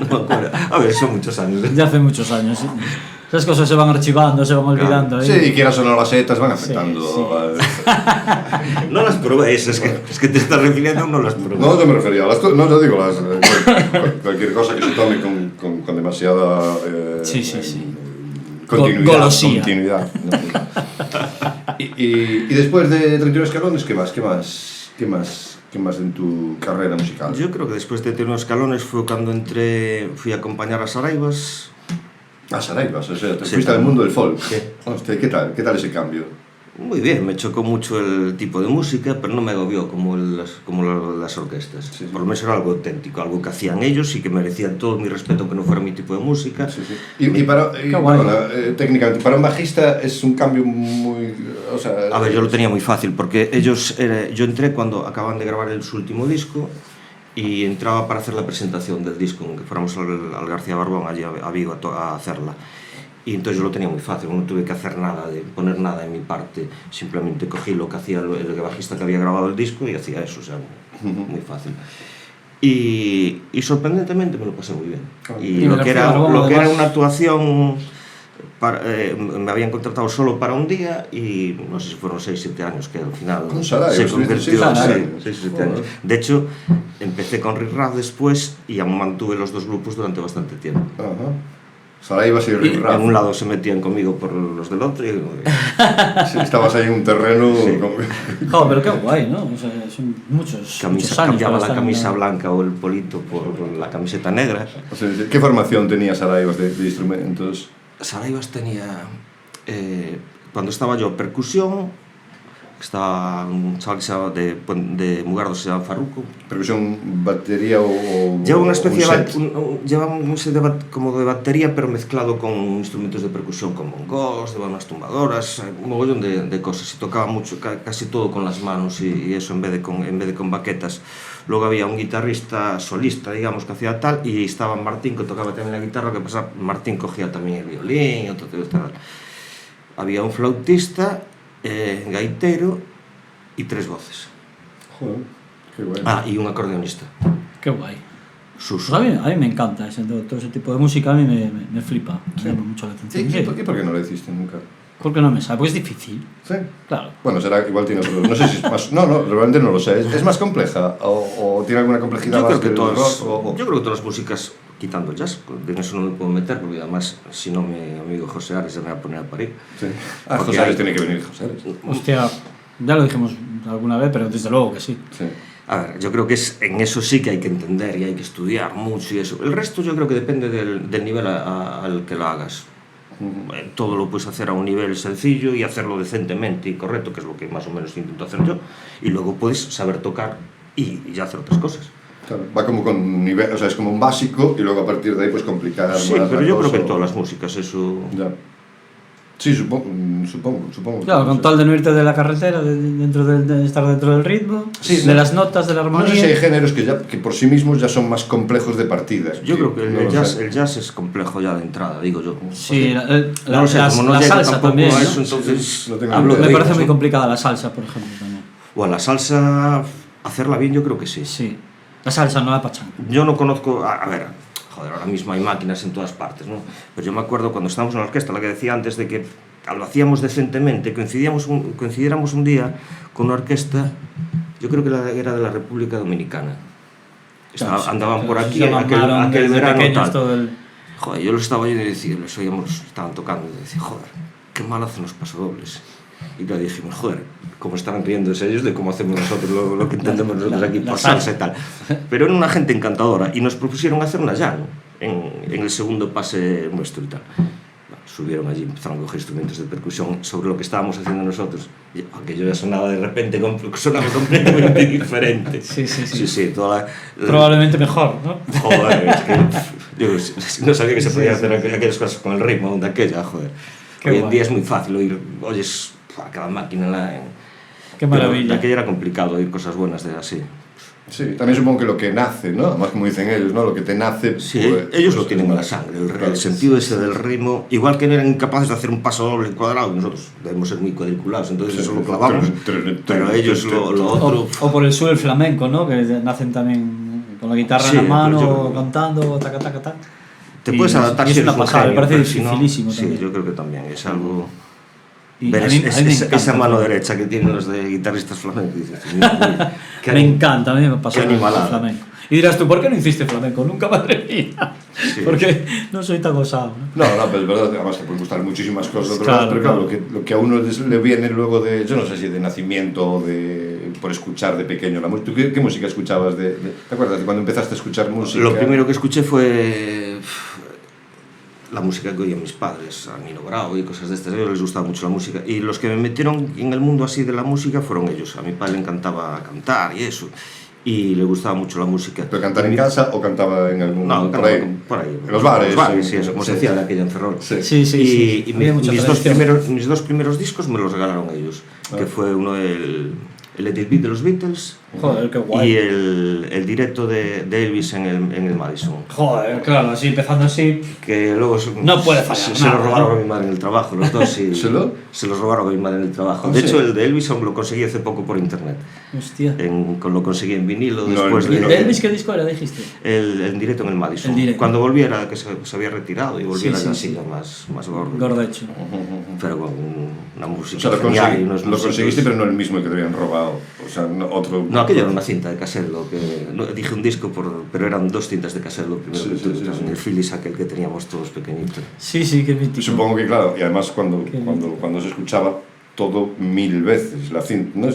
acuerdo. A ver, son muchos años. Ya hace muchos años. ¿Sí? Esas cosas se van archivando, se van olvidando. Claro. Sí, y quieras o no, las setas van afectando. Sí. No las probéis, es que te estás refiriendo, no las probéis. No, yo me refería a las no, yo digo cualquier cosa que se tome con demasiada continuidad. Y después de 39 escalones, ¿qué más en tu carrera musical? Yo creo que después de 39 escalones fue cuando fui a acompañar a Saraivas. A Saraivas, o sea, te fuiste al mundo del folk. Sí. Hostia, ¿qué tal ese cambio? Muy bien, me chocó mucho el tipo de música, pero no me agobió como las orquestas. Sí. Por lo menos era algo auténtico, algo que hacían ellos y que merecían todo mi respeto, que no fuera mi tipo de música. Sí. Técnicamente, para un bajista es un cambio muy... O sea, a ver, yo lo tenía muy fácil, porque yo entré cuando acaban de grabar su último disco y entraba para hacer la presentación del disco, que fuéramos al García Barbón allí a Vigo a hacerla. Y entonces yo lo tenía muy fácil, no tuve que hacer nada, poner nada de mi parte, simplemente cogí lo que hacía el bajista que había grabado el disco y hacía eso, o sea, muy fácil. Y sorprendentemente me lo pasé muy bien. Y lo que era una actuación, me habían contratado solo para un día y no sé si fueron 6-7 años, que al final se convirtió en 6-7 años. De hecho, empecé con Riff Raff después y mantuve los dos grupos durante bastante tiempo. Saraivas y Riff Raff. En un lado se metían conmigo por los del otro y... Sí, estabas ahí en un terreno... Sí. Pero qué guay, ¿no? O sea, son muchos años. Cambiaba la camisa blanca o el polito por la camiseta negra. O sea, ¿qué formación tenía Saraivas de instrumentos? Saraivas tenía, cuando estaba yo, percusión, que estaba un chaval que se llama de Mugardo, se llama Farruko. Percusión, batería o lleva una especie set. Lleva un set como de batería, pero mezclado con instrumentos de percusión como bongos, lleva unas tumbadoras, un mogollón de cosas, y tocaba mucho, casi todo con las manos y eso en vez de con baquetas. Luego había un guitarrista solista, digamos, que hacía tal, y estaba Martín, que tocaba también la guitarra, que pasa, Martín cogía también el violín, y tal. Había un flautista, gaitero y 3 voces. Joder, qué guay. Y un acordeonista. Qué guay. Sus. Pues a mí me encanta todo ese tipo de música, a mí me flipa, Sí. me llama mucho la atención. ¿Y por qué no lo hiciste nunca? Porque no me sabe, porque es difícil. Sí. Claro. Bueno, será igual tiene otro. No sé si es más. No, realmente no lo sé. ¿Es más compleja? ¿O tiene alguna complejidad Yo más creo que el todas, rock? yo creo que todas las músicas, quitando el jazz, en eso no me puedo meter, porque además, si no, mi amigo José Ares se me va a poner a parir. Sí. Porque José Ares tiene que venir, José Ares. Hostia, ya lo dijimos alguna vez, pero desde luego que sí. Sí. A ver, yo creo que en eso sí que hay que entender y hay que estudiar mucho y eso. El resto yo creo que depende del nivel al que lo hagas. Todo lo puedes hacer a un nivel sencillo y hacerlo decentemente y correcto, que es lo que más o menos intento hacer yo, y luego puedes saber tocar y ya hacer otras cosas. Claro, va como con un nivel, o sea, es como un básico y luego a partir de ahí pues complicar Sí, más pero la yo cosa, creo que en todas las músicas eso... Ya. Sí, supongo. Claro, con tal de no irte de la carretera, de estar dentro del ritmo, Sí, de las notas, de la armonía. No sé si hay géneros que por sí mismos ya son más complejos de partida. Yo creo que no el lo jazz, sé. el jazz es complejo ya de entrada, digo yo. Sí, No lo sé, como no la llego salsa tampoco también, a ¿no? eso, entonces no tengo hablo ni de Me parece ritmos, muy ¿no? complicada la salsa, por ejemplo, también. O a la salsa, hacerla bien yo creo que sí. Sí, la salsa, no la pachanga. Yo no conozco, a ver, joder, ahora mismo hay máquinas en todas partes, ¿no? Pero yo me acuerdo cuando estábamos en la orquesta, la que decía antes de que lo hacíamos decentemente, coincidiéramos un día con una orquesta, yo creo que era de la República Dominicana. Andaban por aquí, aquel verano tal. Joder, yo lo estaba oyendo y decía, les oíamos, estaban tocando, y decía, joder, qué mal hacen los pasodobles. Y claro, dijimos, joder, cómo estarán riéndose ellos de cómo hacemos nosotros lo que entendemos nosotros aquí por salsa y tal. Pero era una gente encantadora y nos propusieron hacer una jam en el segundo pase nuestro y tal. Subieron allí, empezaron a coger instrumentos de percusión sobre lo que estábamos haciendo nosotros. Y aquello ya sonaba de repente, sonaba completamente diferente. Sí, toda Probablemente mejor, ¿no? Joder, es que digo, no sabía que se podía hacer aquellas cosas con el ritmo de aquella, joder. Hoy en día es muy fácil oyes a cada máquina Qué maravilla. Aquello era complicado oír cosas buenas de así. Sí, también supongo que lo que nace, ¿no? Además, como dicen ellos, ¿no? Lo que te nace... Sí, pues, ellos pues, lo tienen en la sangre, el sentido ese del ritmo. Igual que no eran incapaces de hacer un paso doble cuadrado, nosotros debemos ser muy cuadriculados, entonces eso lo clavamos. Pero ellos lo otro... O por el sur el flamenco, ¿no? Que nacen también con la guitarra en la mano, cantando, taca, taca, taca. Te puedes adaptar si es una pasada, me parece dificilísimo también. Sí, yo creo que también es algo... Ver esa mano derecha que tienen los de guitarristas flamencos. Me encanta, a mí me pasa el flamenco. Y dirás tú, ¿por qué no hiciste flamenco? Nunca, madre mía. Sí. Porque no soy tan osado, ¿no? No, pero es verdad, además te pueden gustar muchísimas cosas, claro, pero claro, lo que a uno le viene luego de, yo no sé si de nacimiento o por escuchar de pequeño la música. ¿Qué música escuchabas? ¿Te acuerdas de cuando empezaste a escuchar música? Lo primero que escuché fue la música que oían mis padres, a Nino Bravo y cosas de estas. A ellos les gustaba mucho la música. Y los que me metieron en el mundo así de la música fueron ellos. A mi padre le encantaba cantar y eso. Y le gustaba mucho la música. ¿Pero cantar en casa o cantaba en algún... No, por ahí? Por ahí. En los bares. En los bares, sí, eso, como se decía de aquella en Ferrol. Sí. Y mis dos primeros discos me los regalaron ellos. Que fue uno el Let It Be de los Beatles. Joder, qué guay. Y el directo de Elvis en el Madison. Joder, claro, así empezando así. Que luego no puede fallar. Se lo robaron a mi madre en el trabajo, los dos. Y se los robaron a mi madre en el trabajo. De hecho, el de Elvis aún lo conseguí hace poco por internet. Hostia. Lo conseguí en vinilo después de. ¿De Elvis qué disco era, dijiste? El directo en el Madison. Cuando volviera, que se había retirado y volviera ya así, más gordo. Gordecho. Pero con una música. O sea, lo conseguiste, pero no el mismo que te habían robado. O sea, otro. No, aquello era una cinta de cassette, dije un disco, pero eran 2 cintas de cassette lo primero que tuve, en el Philips aquel que teníamos todos pequeñitos. Sí, qué mítico. Supongo que claro, y además cuando se escuchaba todo 1000 veces la cinta, ¿no?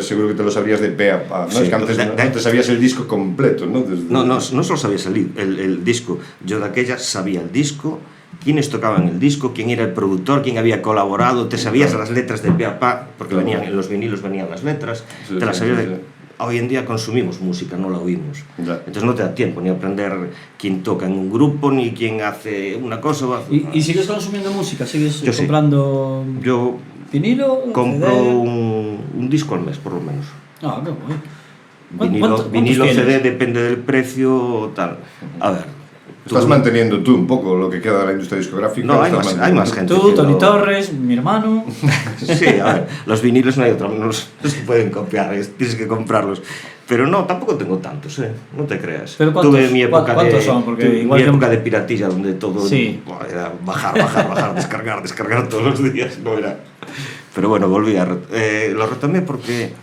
Seguro que te lo sabrías de pe a pa, ¿no? Sí, es que antes no te sabías el disco completo, ¿no? No solo sabías el disco, yo de aquella sabía el disco, quiénes tocaban el disco, quién era el productor, quién había colaborado, te sabías las letras de pe a pa, porque venían, en los vinilos venían las letras, te las sabías de... Hoy en día consumimos música, no la oímos. Entonces no te da tiempo ni aprender quién toca en un grupo, ni quién hace una cosa. ¿Y sigues consumiendo música? ¿Sigues comprando yo vinilo? Compro un disco al mes, por lo menos. Ah, qué guay. Vinilo CD depende del precio, tal. A ver. Estás manteniendo tú un poco lo que queda de la industria discográfica. No, hay más gente. Tú, Tony Torres, mi hermano. Sí, a ver, los vinilos no hay otra, no se pueden copiar, tienes que comprarlos. Pero no, tampoco tengo tantos, no te creas. ¿Pero tuve mi época son? Porque mi época de piratilla donde todo era bajar, descargar todos los días, no era. Pero bueno, volví lo retomé porque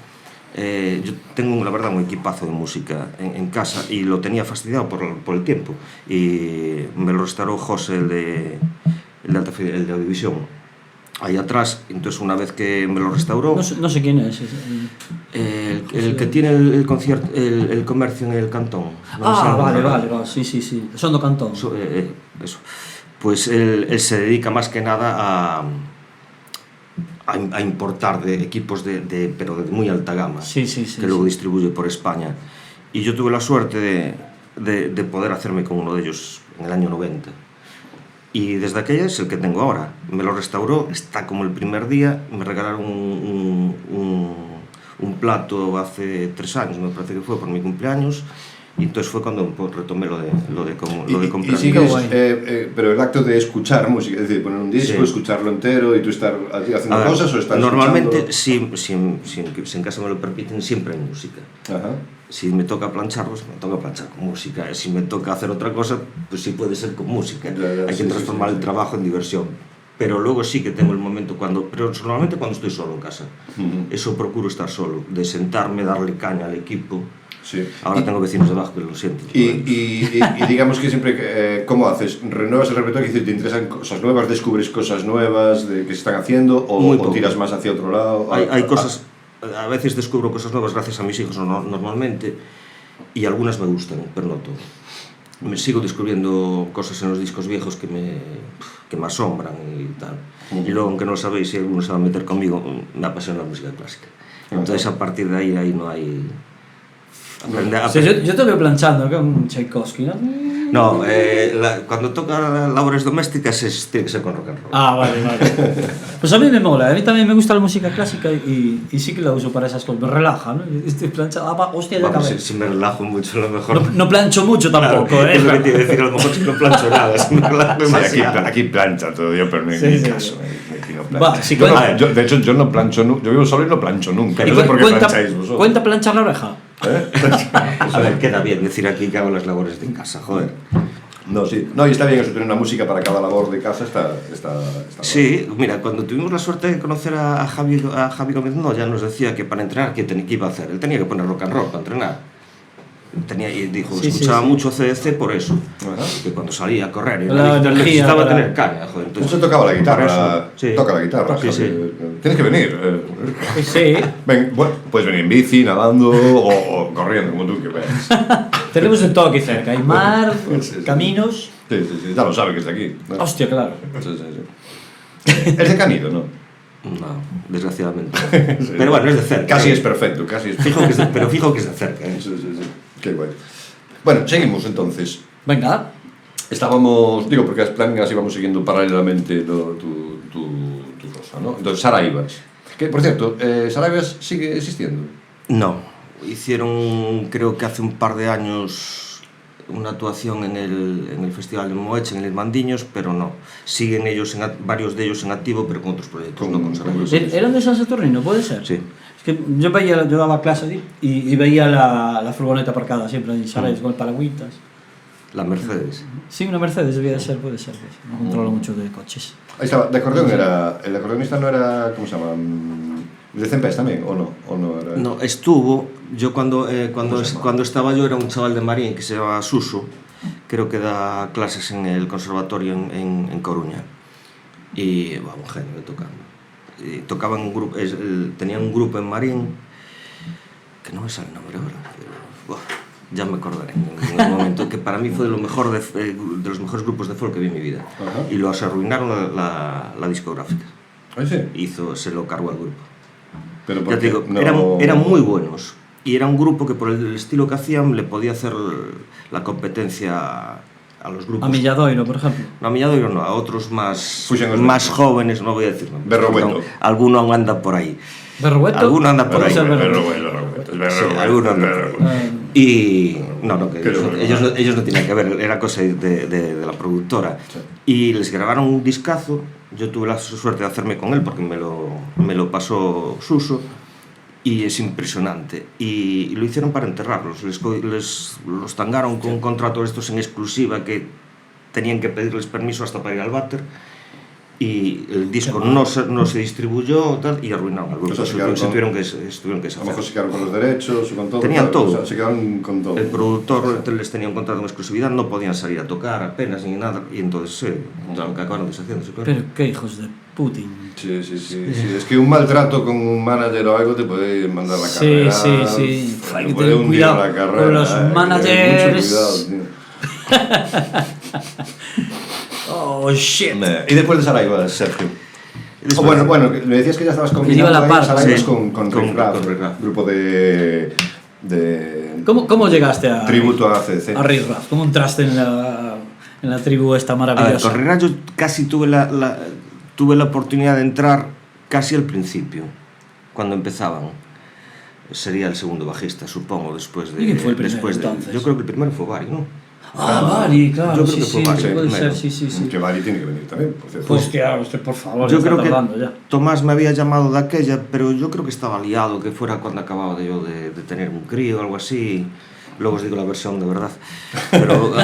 yo tengo, la verdad, un equipazo de música en casa y lo tenía fastidiado por el tiempo. Y me lo restauró José, el de Audiovisión, ahí atrás. Entonces, una vez que me lo restauró... No sé quién es. El que tiene el comercio en el Cantón. Vale, sí. Son do Cantón. Eso. Pues él se dedica más que nada a importar de equipos pero de muy alta gama, que luego distribuye por España. Y yo tuve la suerte de poder hacerme con uno de ellos en el año 90. Y desde aquella es el que tengo ahora. Me lo restauró, está como el primer día. Me regalaron un plato hace 3 años, me parece que fue, por mi cumpleaños. Y entonces fue cuando retomé lo de comprar. Y sigues, pero el acto de escuchar música, es decir, poner un disco, escucharlo entero y tú estar haciendo cosas, o estás normalmente, escuchando... si en casa me lo permiten, siempre hay música. Ajá. Si me toca planchar, pues me toca planchar con música. Si me toca hacer otra cosa, pues sí puede ser con música. Hay que transformar el trabajo en diversión. Pero luego sí que tengo el momento pero normalmente cuando estoy solo en casa. Eso procuro estar solo, de sentarme, darle caña al equipo. Sí. Ahora tengo vecinos debajo que lo siento. Y digamos que siempre, ¿cómo haces? ¿Renuevas el repertorio? Es decir, ¿te interesan cosas nuevas? ¿Descubres cosas nuevas que se están haciendo? ¿O tiras más hacia otro lado? Hay cosas, a veces descubro cosas nuevas gracias a mis hijos normalmente, y algunas me gustan, pero no todo. Me sigo descubriendo cosas en los discos viejos que me asombran y tal. Y luego, aunque no lo sabéis, si alguno se va a meter conmigo, me apasiona la música clásica. Entonces, a partir de ahí no hay... yo te veo planchando, que es un Tchaikovsky, ¿no? No, cuando toca labores domésticas tiene que ser con rock and roll. Ah, vale. Pues a mí me mola, a mí también me gusta la música clásica y sí que la uso para esas cosas, me relaja, ¿no? Estoy planchando, hostia, de cabeza. Si me relajo mucho, a lo mejor... No plancho mucho tampoco, claro, es lo que te iba a decir, a lo mejor si no plancho nada, si me relajo demasiado. Aquí plancha todo, pero no en mi caso. De hecho, yo no plancho nunca, yo vivo solo y no plancho nunca. No sé por qué plancháis vosotros. ¿Cuenta planchar la oreja? A ver, queda bien decir aquí que hago las labores de casa, joder. No, sí. No, y está bien eso, tener una música para cada labor de casa, está sí, bueno. Mira, cuando tuvimos la suerte de conocer a Javi Gómez ya nos decía que para entrenar, ¿qué iba a hacer? Él tenía que poner rock and roll para entrenar. Y dijo, escuchaba mucho CDC por eso. Que cuando salía a correr necesitaba tener caña, joder. Entonces tocaba la guitarra, toca la guitarra, sí. Tienes que venir. Sí. Bueno, puedes venir en bici, nadando o corriendo, como tú que veas. Tenemos de todo aquí cerca, hay mar, caminos... Sí, ya lo sabe que es de aquí, ¿no? Hostia, claro. Sí. ¿Es de Canido, no? No, desgraciadamente. Sí. Pero bueno, es de cerca. Casi es perfecto, casi es perfecto. Pero fijo que es de cerca. Sí. Qué guay. Bueno, seguimos entonces. Venga. Estábamos, porque las planas íbamos siguiendo paralelamente tu cosa, ¿no? Entonces, Saraivas. Que, por cierto, ¿Saraivas sigue existiendo? No. Hicieron, creo que hace un par de años, una actuación en el Festival de Moeche, en el Mandiños, pero no. Siguen varios de ellos en activo, pero con otros proyectos, no con Saraivas. ¿Eran de San Saturnino, puede ser? Sí. Es que yo daba clase allí y veía la furgoneta aparcada siempre en Saraivas con paragüitas. La Mercedes. Sí, una Mercedes debía de ser, puede ser. No controlo mucho de coches. Ahí estaba, de acordeón era... El acordeonista no era... ¿Cómo se llama? ¿De Cempés también? ¿O no era? No, estuvo... Yo cuando estaba yo era un chaval de Marín que se llamaba Suso. Creo que da clases en el conservatorio en Coruña. Y, un genio de tocando. Y tocaban un grupo... Tenían un grupo en Marín... Que no me sale el nombre ahora, pero... ya me acordaré en un momento, que para mí fue de los mejores grupos de folk que vi en mi vida. Y los arruinaron la discográfica. ¿Sí? Se lo cargó al grupo. Pero ya te digo, eran muy buenos. Y era un grupo que por el estilo que hacían le podía hacer la competencia a los grupos. A Milladoiro, por ejemplo. No, a Milladoiro no, a otros más jóvenes, no voy a decir nombres. Berrobueto. Alguno anda por ahí. ¿Berrobueto? Alguno anda por ahí. Y no, que ellos no tenían que ver, era cosa de la productora. Sí. Y les grabaron un discazo. Yo tuve la suerte de hacerme con él porque me lo pasó Suso. Y es impresionante. Y lo hicieron para enterrarlos. Los tangaron con un contrato de estos en exclusiva que tenían que pedirles permiso hasta para ir al váter. Y el disco no se distribuyó y arruinaron al grupo. O sea, se tuvieron que deshacer. A lo mejor se quedaron con los derechos o con todo. Tenían todo. O sea, se quedaron con todo. El productor les tenía un contrato en exclusividad, no podían salir a tocar apenas ni nada. Y entonces que acabaron deshaciéndose. Pero qué hijos de Putin. Sí. Es que un maltrato con un manager o algo te puede mandar la carrera. Sí. Hay que tener cuidado con los managers. Mucho cuidado, Oh, shit. Y después de Saraiva, Sergio. Bueno, me decías que ya estabas combinando Saraiva con grupo de ¿Cómo llegaste a tributo a ACDC? A Riff Raff? ¿Cómo entraste en la tribu esta maravillosa? A ver, con Riff Raff yo casi tuve la oportunidad de entrar casi al principio, cuando empezaban. Sería el segundo bajista, supongo, después de... ¿Y quién fue el primero, entonces? Yo creo que el primero fue Bari, ¿no? Bari, claro, yo creo que fue Bari, puede ser, sí. Que Bari tiene que venir también, por cierto. Pues que usted, por favor, yo creo que ya. Tomás me había llamado de aquella, pero yo creo que estaba liado, que fuera cuando acababa de tener un crío o algo así. Luego os digo la versión de verdad. Pero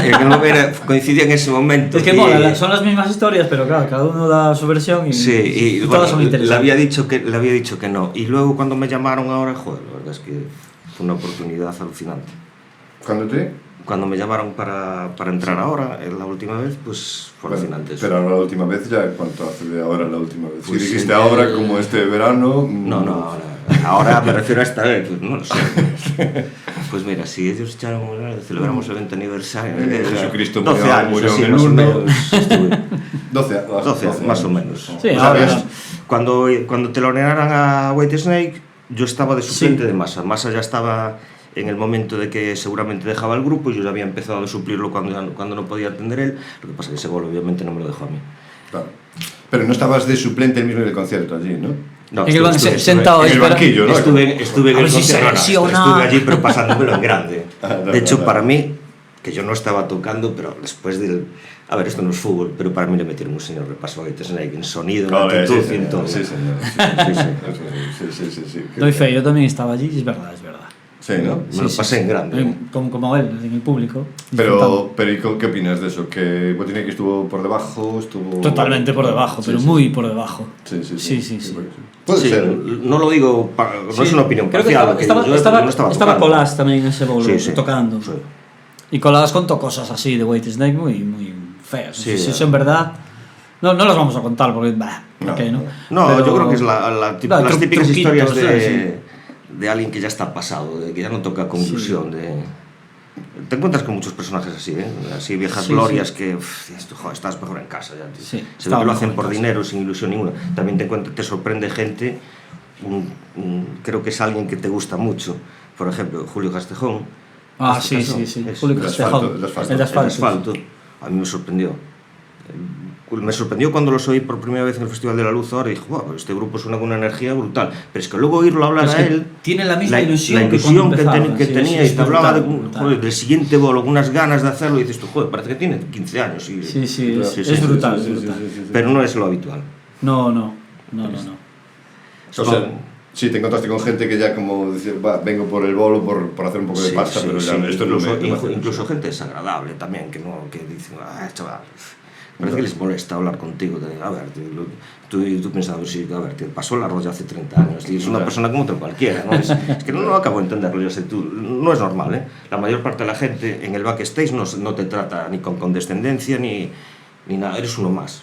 coincidía en ese momento. Es que mola, son las mismas historias, pero claro, cada uno da su versión y todas son interesantes. Le había dicho que no. Y luego cuando me llamaron ahora, joder, la verdad es que fue una oportunidad alucinante. Cuando me llamaron para entrar ahora, la última vez, pues fue alucinante eso. Pero la última vez ya, ¿cuánto hace de ahora la última vez? Pues si dijiste ahora, como este verano... No, ahora me refiero a esta vez, pues no lo sé. Pues mira, si ellos echaron, celebramos el 20 aniversario. Jesucristo 12 años, murió así, en el más o 1. menos. 12 12, más o menos. Sí, ¿Sabes? Cuando te lo negaran a Whitesnake, yo estaba de suplente de Massa. Massa ya estaba en el momento de que seguramente dejaba el grupo y yo ya había empezado a suplirlo cuando no podía atender él. Lo que pasa es que ese gol obviamente no me lo dejó a mí. Claro. Pero no estabas de suplente el mismo en el concierto allí, ¿no? No, estuve sentado en el banquillo, ¿no? Estuve en el concierto, estuve allí pero pasándomelo en grande. De hecho, para mí, que yo no estaba tocando, pero después del... A ver, esto no es fútbol, pero para mí le metieron un señor repaso a Whitesnake en sonido, en actitud y en todo. Sí. Doy fe, yo también estaba allí y es verdad. Sí, ¿no? Me lo pasé en grande. Como él, en el público. Pero ¿qué opinas de eso? ¿Que Whitesnake estuvo por debajo? Totalmente por debajo, pero muy por debajo. Sí. Puede ser. No lo digo, no es una opinión parcial. Estaba Colás también en ese bolo, tocando. Sí. Y Colás contó cosas así de Whitesnake muy feas. Sí, si son verdad... No las vamos a contar porque... No, yo creo que es las típicas historias de alguien que ya está pasado, de que ya no toca con ilusión. Te encuentras con muchos personajes así, así viejas glorias que estás mejor en casa ya, tío. Se ve que lo hacen por dinero, sin ilusión ninguna. También te sorprende gente, creo que es alguien que te gusta mucho, por ejemplo, Julio Castejón. Sí. Julio Castejón, el de Asfalto. A mí me sorprendió. Me sorprendió cuando los oí por primera vez en el Festival de la Luz ahora y dije, wow, este grupo suena con una energía brutal. Pero es que luego oírlo hablar a él... Tiene la misma ilusión que tenía y te hablaba del siguiente bolo, unas ganas de hacerlo y dices tú, joder, parece que tiene 15 años. Es brutal. Pero no es lo habitual. No. O sea, sí, te encontraste con gente que ya como decía, vengo por el bolo, por hacer un poco de pasta, pero ya esto no me... Incluso gente desagradable también, que dicen, chaval... Parece que les molesta hablar contigo. A ver, tú pensabas, sí, a ver, te pasó el arroz ya hace 30 años. Y es una persona como otra cualquiera, ¿no? Es que no acabo de entenderlo, yo sé, no es normal, ¿eh? La mayor parte de la gente en el backstage no te trata ni con condescendencia ni nada, eres uno más.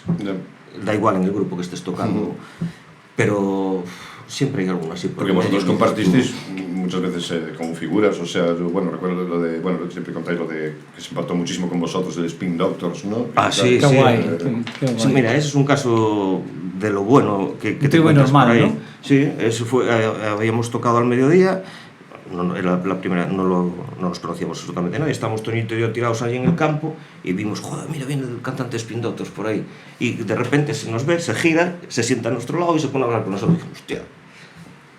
Da igual en el grupo que estés tocando. Pero siempre hay alguno así. Porque vosotros compartisteis muchas veces con figuras, o sea, yo, bueno, recuerdo lo de, bueno, siempre contáis lo de que se impactó muchísimo con vosotros, del Spin Doctors, ¿no? Sí, qué sí. Guay, qué guay. Sí, mira, ese es un caso de lo bueno que te encuentras por ahí. ¿no? Sí, eso fue, habíamos tocado al mediodía, era la primera, no nos conocíamos absolutamente nadie, estábamos Toñito y yo tirados allí en el campo y vimos, joder, mira, viene el cantante Spin Doctors por ahí, y de repente se nos ve, se gira, se sienta a nuestro lado y se pone a hablar con nosotros, y dijimos, hostia.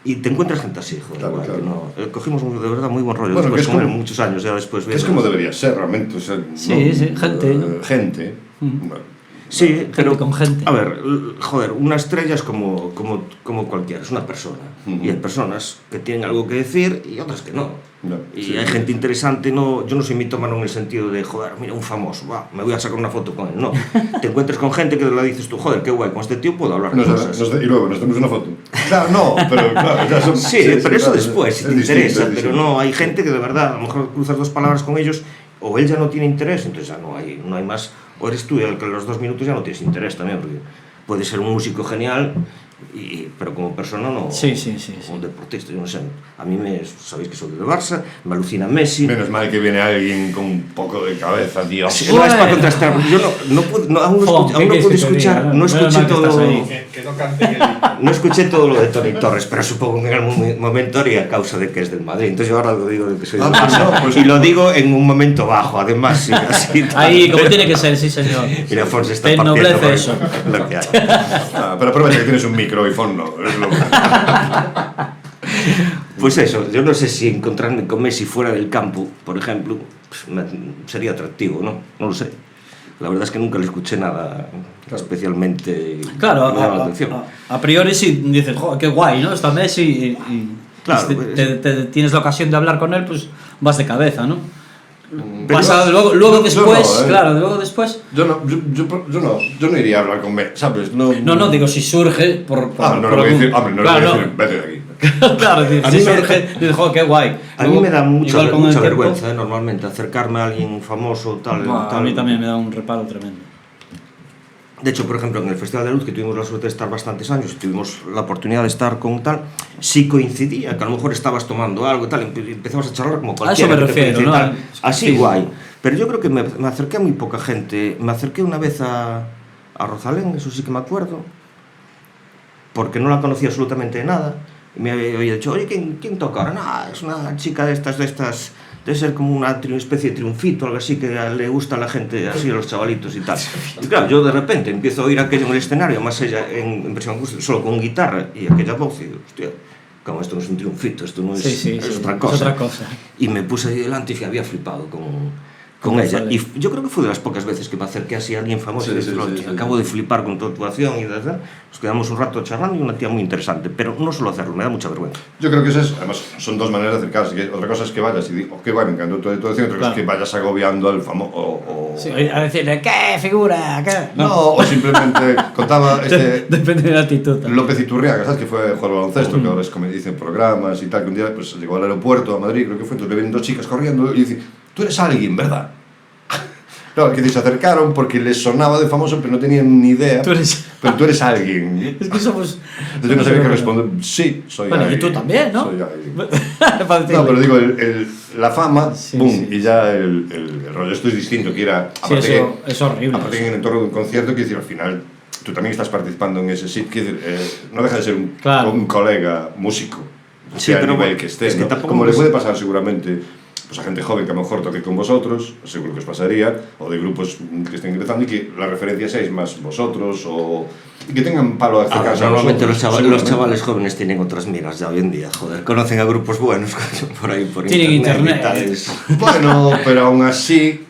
Y te encuentras gente así, joder, claro, igual, claro. No, cogimos de verdad muy buen rollo, Bueno, después con él como, muchos años, ya después... Es como debería ser realmente, o sea, sí, sí, gente, ¿no? Gente, bueno. Sí, pero con gente. A ver, joder, una estrella es como cualquiera, es una persona. Y hay personas que tienen algo que decir y otras que no. Y hay gente interesante, no, yo no soy mitómano en el sentido de, joder, mira, un famoso, va, me voy a sacar una foto con él. No, te encuentras con gente que le dices tú, joder, qué guay, con este tío puedo hablar de cosas. Y luego nos tenemos una foto. Claro, no, pero claro, ya son... Sí, pero eso claro, después, si te interesa, pero no, hay gente que de verdad, a lo mejor cruzas dos palabras con ellos, o él ya no tiene interés, entonces ya no hay más, o eres tú el que a los 2 minutos ya no tienes interés también, porque puede ser un músico genial, pero como persona no. Sí. Un deportista, yo no sé, a mí sabéis que soy del Barça, me alucina Messi. Menos mal que viene alguien con un poco de cabeza, tío. Sí, no es para contrastar, yo aún no pude escuchar, no escuché todo. Que no cante el... No escuché todo lo de Toni Torres, pero supongo que en algún momento haría a causa de que es del Madrid. Entonces yo ahora lo digo de que soy del Barça. Pues, y lo digo en un momento bajo, además. Sí, así, ahí, como tiene que ser, sí, señor. Mira, Fons está te partiendo ennoblece por eso. lo que hay. Pero aprovecha que tienes un micro y phone, no. Es lo... Pues eso, yo no sé si encontrarme con Messi fuera del campo, por ejemplo, pues sería atractivo, ¿no? No lo sé. La verdad es que nunca le escuché nada especialmente claro, me llama la atención. A priori sí dices, joder, qué guay, ¿no? Está Messi y claro, tienes la ocasión de hablar con él, pues vas de cabeza, ¿no? Pero pasa, luego después, no, claro, luego después... Yo no iría a hablar con Messi, ¿sabes? No, digo, si surge por no le voy a decir, hombre, no le voy a decir, vete de aquí. Claro, si surge, dices, joder, qué guay. A mí me da mucha tiempo, vergüenza, normalmente, acercarme a alguien famoso, tal. A mí también me da un reparo tremendo. De hecho, por ejemplo, en el Festival de Luz, que tuvimos la suerte de estar bastantes años, y tuvimos la oportunidad de estar con tal, sí coincidía, que a lo mejor estabas tomando algo y tal, y empezamos a charlar como cualquiera. A eso me refiero, ¿no? Así sí. Guay. Pero yo creo que me acerqué a muy poca gente. Me acerqué una vez a Rosalén, eso sí que me acuerdo, porque no la conocía absolutamente de nada. Y me había dicho, oye, ¿quién toca ahora? No, es una chica de estas, debe ser como una especie de triunfito, algo así, que le gusta a la gente, así a los chavalitos y tal. Y claro, yo de repente empiezo a oír aquello en el escenario, más ella en versión acústica, solo con guitarra y aquella voz, y digo, hostia, como esto no es un triunfito, esto no es, es otra cosa. Es otra cosa. Y me puse ahí delante y había flipado con ella. Y yo creo que fue de las pocas veces que me acerqué así a alguien famoso y dije, acabo de flipar con tu actuación y tal. Nos quedamos un rato charlando y una tía muy interesante, pero no solo hacerlo, me da mucha vergüenza. Yo creo que eso es, además, son dos maneras de acercarse. Que otra cosa es que vayas y digas, qué guay, me encantó tu actuación, otra cosa es que vayas agobiando al famoso. Sí, a decirle, ¿qué figura? ¿Qué? No, o simplemente contaba Depende de la actitud. López Iturriaga, ¿sabes? Que fue jugador de baloncesto, que ahora es como dicen programas y tal, que un día pues, llegó al aeropuerto a Madrid, creo que fue, entonces le vienen 2 chicas corriendo y dice, tú eres alguien, ¿verdad? Claro, que se acercaron porque les sonaba de famoso, pero no tenían ni idea. Pero tú eres alguien. Es que somos... Entonces yo no sabía qué responder. Sí, soy alguien. Bueno, y tú también, ¿no? Soy alguien. No, pero digo, la fama, sí, boom, sí. Y ya el rollo. Esto es distinto, que era... Sí, eso es horrible. Aparte en el entorno de un concierto, quiero decir, al final, tú también estás participando en ese sitio, quiero decir, no deja de ser un colega músico, sí, sea pero a nivel que esté, es que ¿no? Como le puede pasar seguramente... pues a gente joven que a lo mejor toque con vosotros, seguro que os pasaría, o de grupos que estén empezando y que la referencia seáis más vosotros, o y que tengan palo de acercarse a vosotros. Normalmente los chavales jóvenes tienen otras miras ya hoy en día, joder, conocen a grupos buenos por ahí, por internet. Bueno, pero aún así,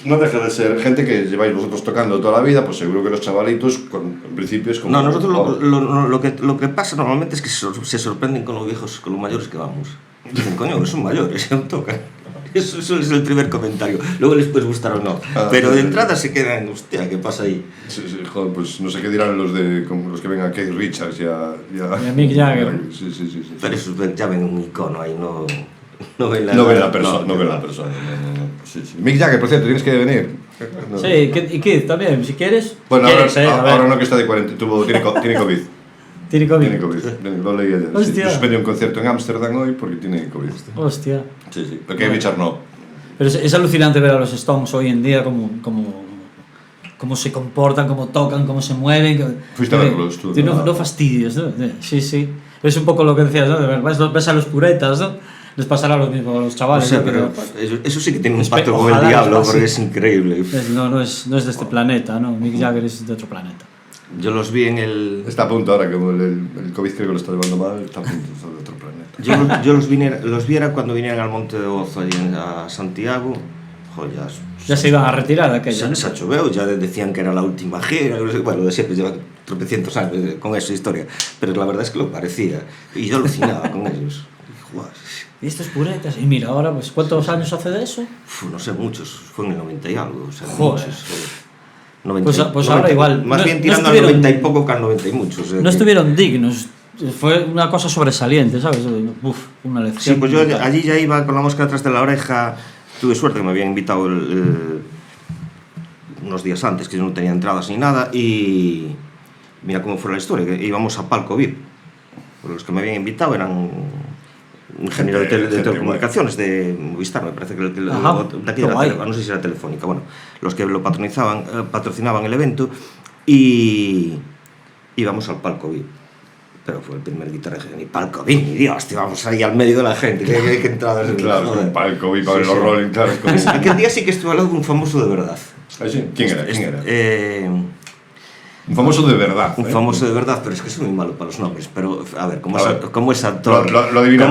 no deja de ser gente que lleváis vosotros tocando toda la vida, pues seguro que los chavalitos, en principio es como... No, nosotros lo que pasa normalmente es que se sorprenden con los viejos, con los mayores que vamos. Dicen, coño, que son mayores, ya no tocan. Eso es el primer comentario. Luego les puede gustar o no. Pero de entrada se quedan, hostia, ¿qué pasa ahí? Sí, joder, pues no sé qué dirán los que vengan a Keith Richards y a Mick Jagger. Sí. Pero eso ya ven un icono ahí, no ven la persona. Sí. Mick Jagger, por cierto, tienes que venir. No. Sí, y Keith también, si quieres. Bueno, ahora no, que está de 40, tiene COVID. Tiene COVID. Tiene COVID. Lo leí ayer. Hostia. Suspendió un concierto en Ámsterdam hoy porque tiene COVID. Hostia. Sí. Porque Richard no. Pero es alucinante ver a los Stones hoy en día cómo se comportan, cómo tocan, cómo se mueven. Fuiste a verlos tú. No fastidios, ¿no? Sí. Es un poco lo que decías, ¿no? Ves a los puretas, ¿no? Les pasará lo mismo a los chavales. O sea, pero eso sí que tiene un pacto con el diablo, porque es increíble. No es de este planeta, ¿no? Mick Jagger es de otro planeta. Yo los vi en el... Está a punto ahora, como el COVID creo que lo está llevando mal, está a punto de otro planeta. Yo los viera cuando vinieran al Monte de Gozo, allí a Santiago. Joder, ya se iban a retirar de aquella. Se choveu, ya decían que era la última gira, bueno, de siempre llevan tropecientos años con esa historia, pero la verdad es que lo parecía, y yo alucinaba con ellos. Y estos puretas, y mira, ahora, pues, ¿cuántos años hace de eso? No sé, muchos, fue en el 90 y algo, o sea, joder. Muchos. 90, pues 90, ahora igual. Más bien tirando al 90 y poco que al 90 y mucho. O sea, no estuvieron dignos. Fue una cosa sobresaliente, ¿sabes? Uf, una lección. Sí, pues yo allí ya iba con la mosca detrás de la oreja. Tuve suerte que me habían invitado unos días antes, que yo no tenía entradas ni nada. Y mira cómo fue la historia, que íbamos a palco VIP. Los que me habían invitado eran ingeniero de telecomunicaciones de Movistar, me parece que de aquí de la no sé si era Telefónica, bueno, los que lo patrocinaban el evento, y íbamos al palco VIP. Pero fue el primer guitarrista, ni palco VIP, ni Dios, vamos ahí al medio de la gente, que entradas en claro, el palco VIP para ver los Rolling, claro. Aquel día sí que estuve al lado de un famoso de verdad. ¿Ah, sí? ¿Quién era? Un famoso de verdad. Un famoso de verdad, pero es que soy muy malo para los nombres. Pero, a ver, como es actor, como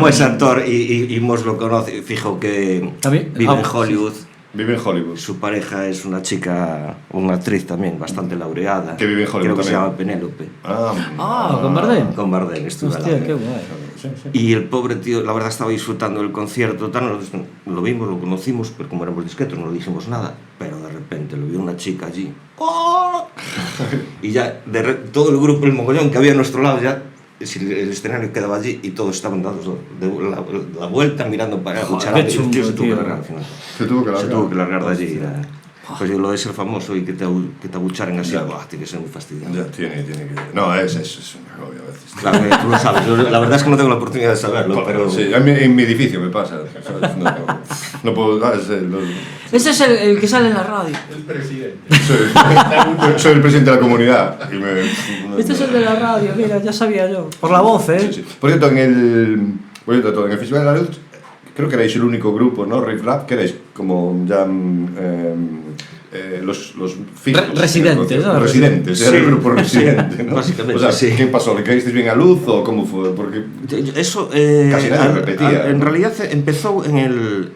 es actor y Mos lo conoce, fijo que vive en Hollywood. Sí. Vive en Hollywood. Su pareja es una chica, una actriz también, bastante laureada. Que vive en Hollywood. Creo que también. se llama Penélope. ¿Con Bardem? Con Bardem, estuve. Hostia, qué guay. Sí. Y el pobre tío, la verdad, estaba disfrutando del concierto. Lo vimos, lo conocimos, pero como éramos discretos no le dijimos nada. Pero de repente lo vio una chica allí. ¡Oh! Y ya, todo el grupo, el mogollón que había a nuestro lado, ya el escenario quedaba allí y todos estaban dados la vuelta mirando para escuchar. Qué chungo, tío se tuvo tío. que largar al final. Se tuvo que largar de allí. Pues yo, lo de ser famoso y que te abucharen así, tiene que ser muy fastidiado. Ya, tiene que... No, es una agobio a veces. Claro, tú lo sabes. Yo, la verdad es que no tengo la oportunidad de saberlo, pero... Sí, en mi edificio me pasa, ¿sabes? No puedo... Ese es el que sale en la radio. El presidente. Soy el presidente de la comunidad. Este es el de la radio, mira, ya sabía yo. Por la voz, ¿eh? Sí. Por cierto, en el Festival de la Luz, creo que erais el único grupo, ¿no? Rave Rap, que erais como ya... los fijos. Residentes, ¿no? Residentes, Sí, era el grupo residente, ¿no? Básicamente, o sea, sí. ¿qué pasó? ¿Le caísteis bien a Luz o cómo fue? Porque eso casi nadie repetía. En realidad empezó en el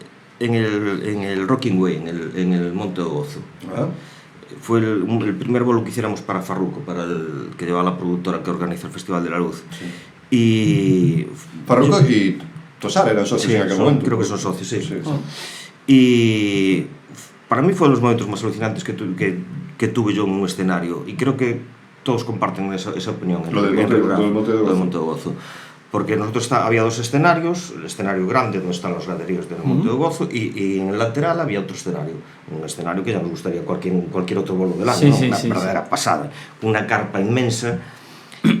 Rocking Way, en el Monte de Gozo. ¿Ah? Fue el primer bolo que hiciéramos para Farruko, para el que lleva la productora que organiza el Festival de la Luz. Sí. Y Farruko y Tosar eran socios en aquel momento. Creo que son socios, sí. Oh. Y para mí fue de los momentos más alucinantes que tuve yo en un escenario, y creo que todos comparten esa opinión. Lo del Monte de Gozo. Porque nosotros había dos escenarios, el escenario grande donde están los graderíos del Monte de Gozo, y en el lateral había otro escenario, un escenario que ya nos gustaría cualquier otro bolo del año, una verdadera pasada, una carpa inmensa.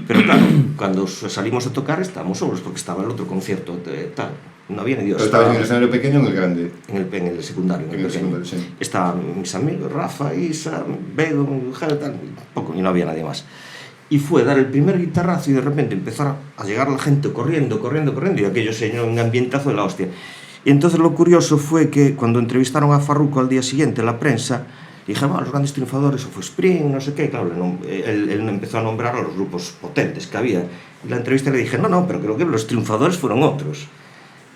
Pero claro, cuando salimos a tocar estábamos solos, porque estaba el otro concierto tal. No había ni Dios. ¿Pero estabas en el escenario pequeño o en el grande? En el secundario. En el secundario, sí. Estaban mis amigos, Rafa, Isa, Bedo, mujer, tal, poco, y no había nadie más. Y fue dar el primer guitarrazo y de repente empezar a llegar la gente corriendo, y aquello se llenó un ambientazo de la hostia. Y entonces lo curioso fue que cuando entrevistaron a Farruko al día siguiente en la prensa, dije, los grandes triunfadores, o fue Spring, no sé qué, claro, él empezó a nombrar a los grupos potentes que había. Y la entrevista le dije, no, pero creo que los triunfadores fueron otros.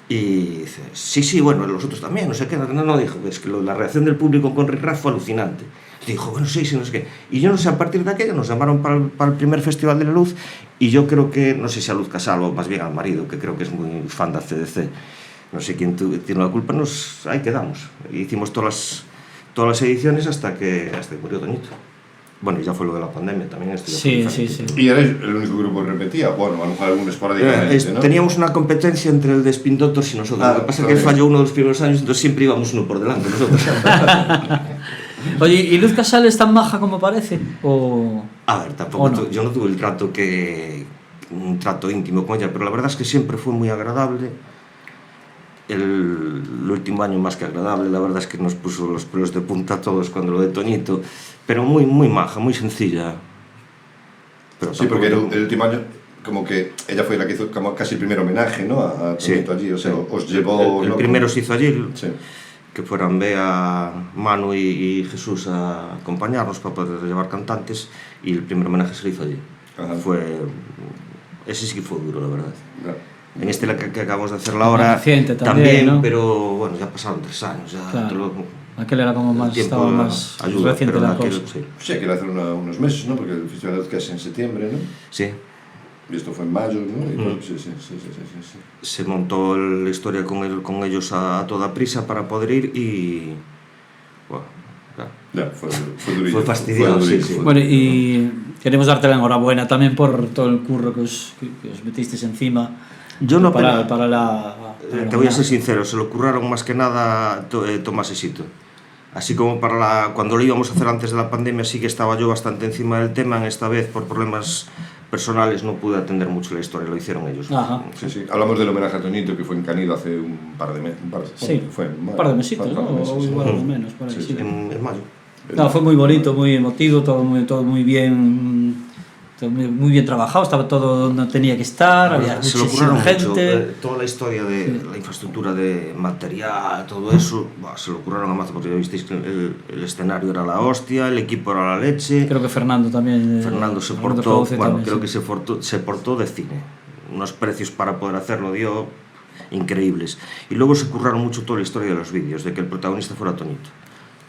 Y dice, sí, bueno, los otros también, no sé qué, no, dijo, es que la reacción del público con Rick Raff fue alucinante. Y dijo, bueno, sí, no sé qué. Y yo no sé, a partir de aquello nos llamaron para el primer Festival de la Luz, y yo creo que, no sé si a Luz Casal o más bien al marido, que creo que es muy fan de ACDC, no sé quién tiene la culpa, ahí quedamos. Y hicimos todas las ediciones hasta que murió Toñito. Bueno, y ya fue lo de la pandemia también. Sí. ¿Y erais el único grupo que repetía? Bueno, a lo mejor algunos esporádicamente, ¿no? Teníamos una competencia entre el de Spin Doctors y nosotros. Lo que pasa es que él falló uno de los primeros años, entonces siempre íbamos uno por delante nosotros. Oye, ¿y Luz Casal es tan maja como parece? ¿O...? A ver, tampoco. No? Yo no tuve el trato que un trato íntimo con ella, pero la verdad es que siempre fue muy agradable. El último año más que agradable, la verdad es que nos puso los pelos de punta a todos cuando lo de Toñito, pero muy, muy maja, muy sencilla. Pero sí, porque el último año, como que ella fue la que hizo como casi el primer homenaje, ¿no? A Toñito allí, o sea, os llevó... El primero se hizo allí, sí. Que fueran Bea, Manu y Jesús a acompañarnos para poder llevar cantantes, y el primer homenaje se lo hizo allí. Ajá. Ese sí que fue duro, la verdad. Ya. En este que acabamos de hacer la hora también, ¿no? Pero bueno, ya pasaron 3 años. Ya claro. Aquel era como más, estaba más ayuda, reciente la cosa. Sí, hay que hacer unos meses, ¿no? Porque el Festival de Uzca es en septiembre, ¿no? Sí. Y esto fue en mayo, ¿no? Y sí. Se montó la historia con ellos a toda prisa para poder ir y... Bueno, claro. Ya, fue durillo. Fue fastidioso, sí. Bueno, y queremos darte la enhorabuena también por todo el curro que os metisteis encima. Yo no para te voy a ser sincero, se lo curraron más que nada Tomás Esito. Así como cuando lo íbamos a hacer antes de la pandemia, sí que estaba yo bastante encima del tema. Esta vez, por problemas personales, no pude atender mucho la historia, lo hicieron ellos. Ajá. Sí. Hablamos del homenaje a Toñito, que fue en Canido hace un par de meses. Sí, un par de mesitos, ¿no? O igual o menos, por ahí, sí. En mayo. No, fue muy bonito, muy emotivo, todo muy bien... muy bien trabajado, estaba todo donde tenía que estar, había muchísima gente. Toda la historia de la infraestructura de material, todo eso, se lo ocurrieron a mazo, porque ya visteis que el escenario era la hostia, el equipo era la leche. Creo que Fernando también. Fernando se portó, creo que se portó de cine. Unos precios para poder hacerlo dio increíbles. Y luego se curraron mucho toda la historia de los vídeos, de que el protagonista fuera Toñito.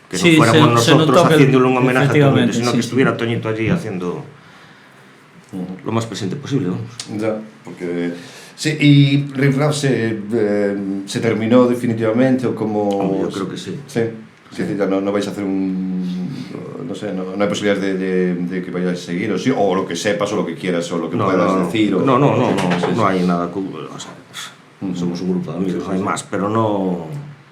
Que no fuéramos nosotros haciéndole un homenaje a Toñito, sino que estuviera Toñito allí haciendo... lo más presente posible, vamos. Ya, porque... Sí, ¿y Riff Raff se terminó definitivamente o como...? Yo creo que sí. Sí, ya no vais a hacer no sé, no hay posibilidades de que vayáis a seguir, o sí, o lo que sepas, o lo que quieras, o lo que puedas decir. No hay nada, o sea, somos un grupo de amigos, no hay más, pero no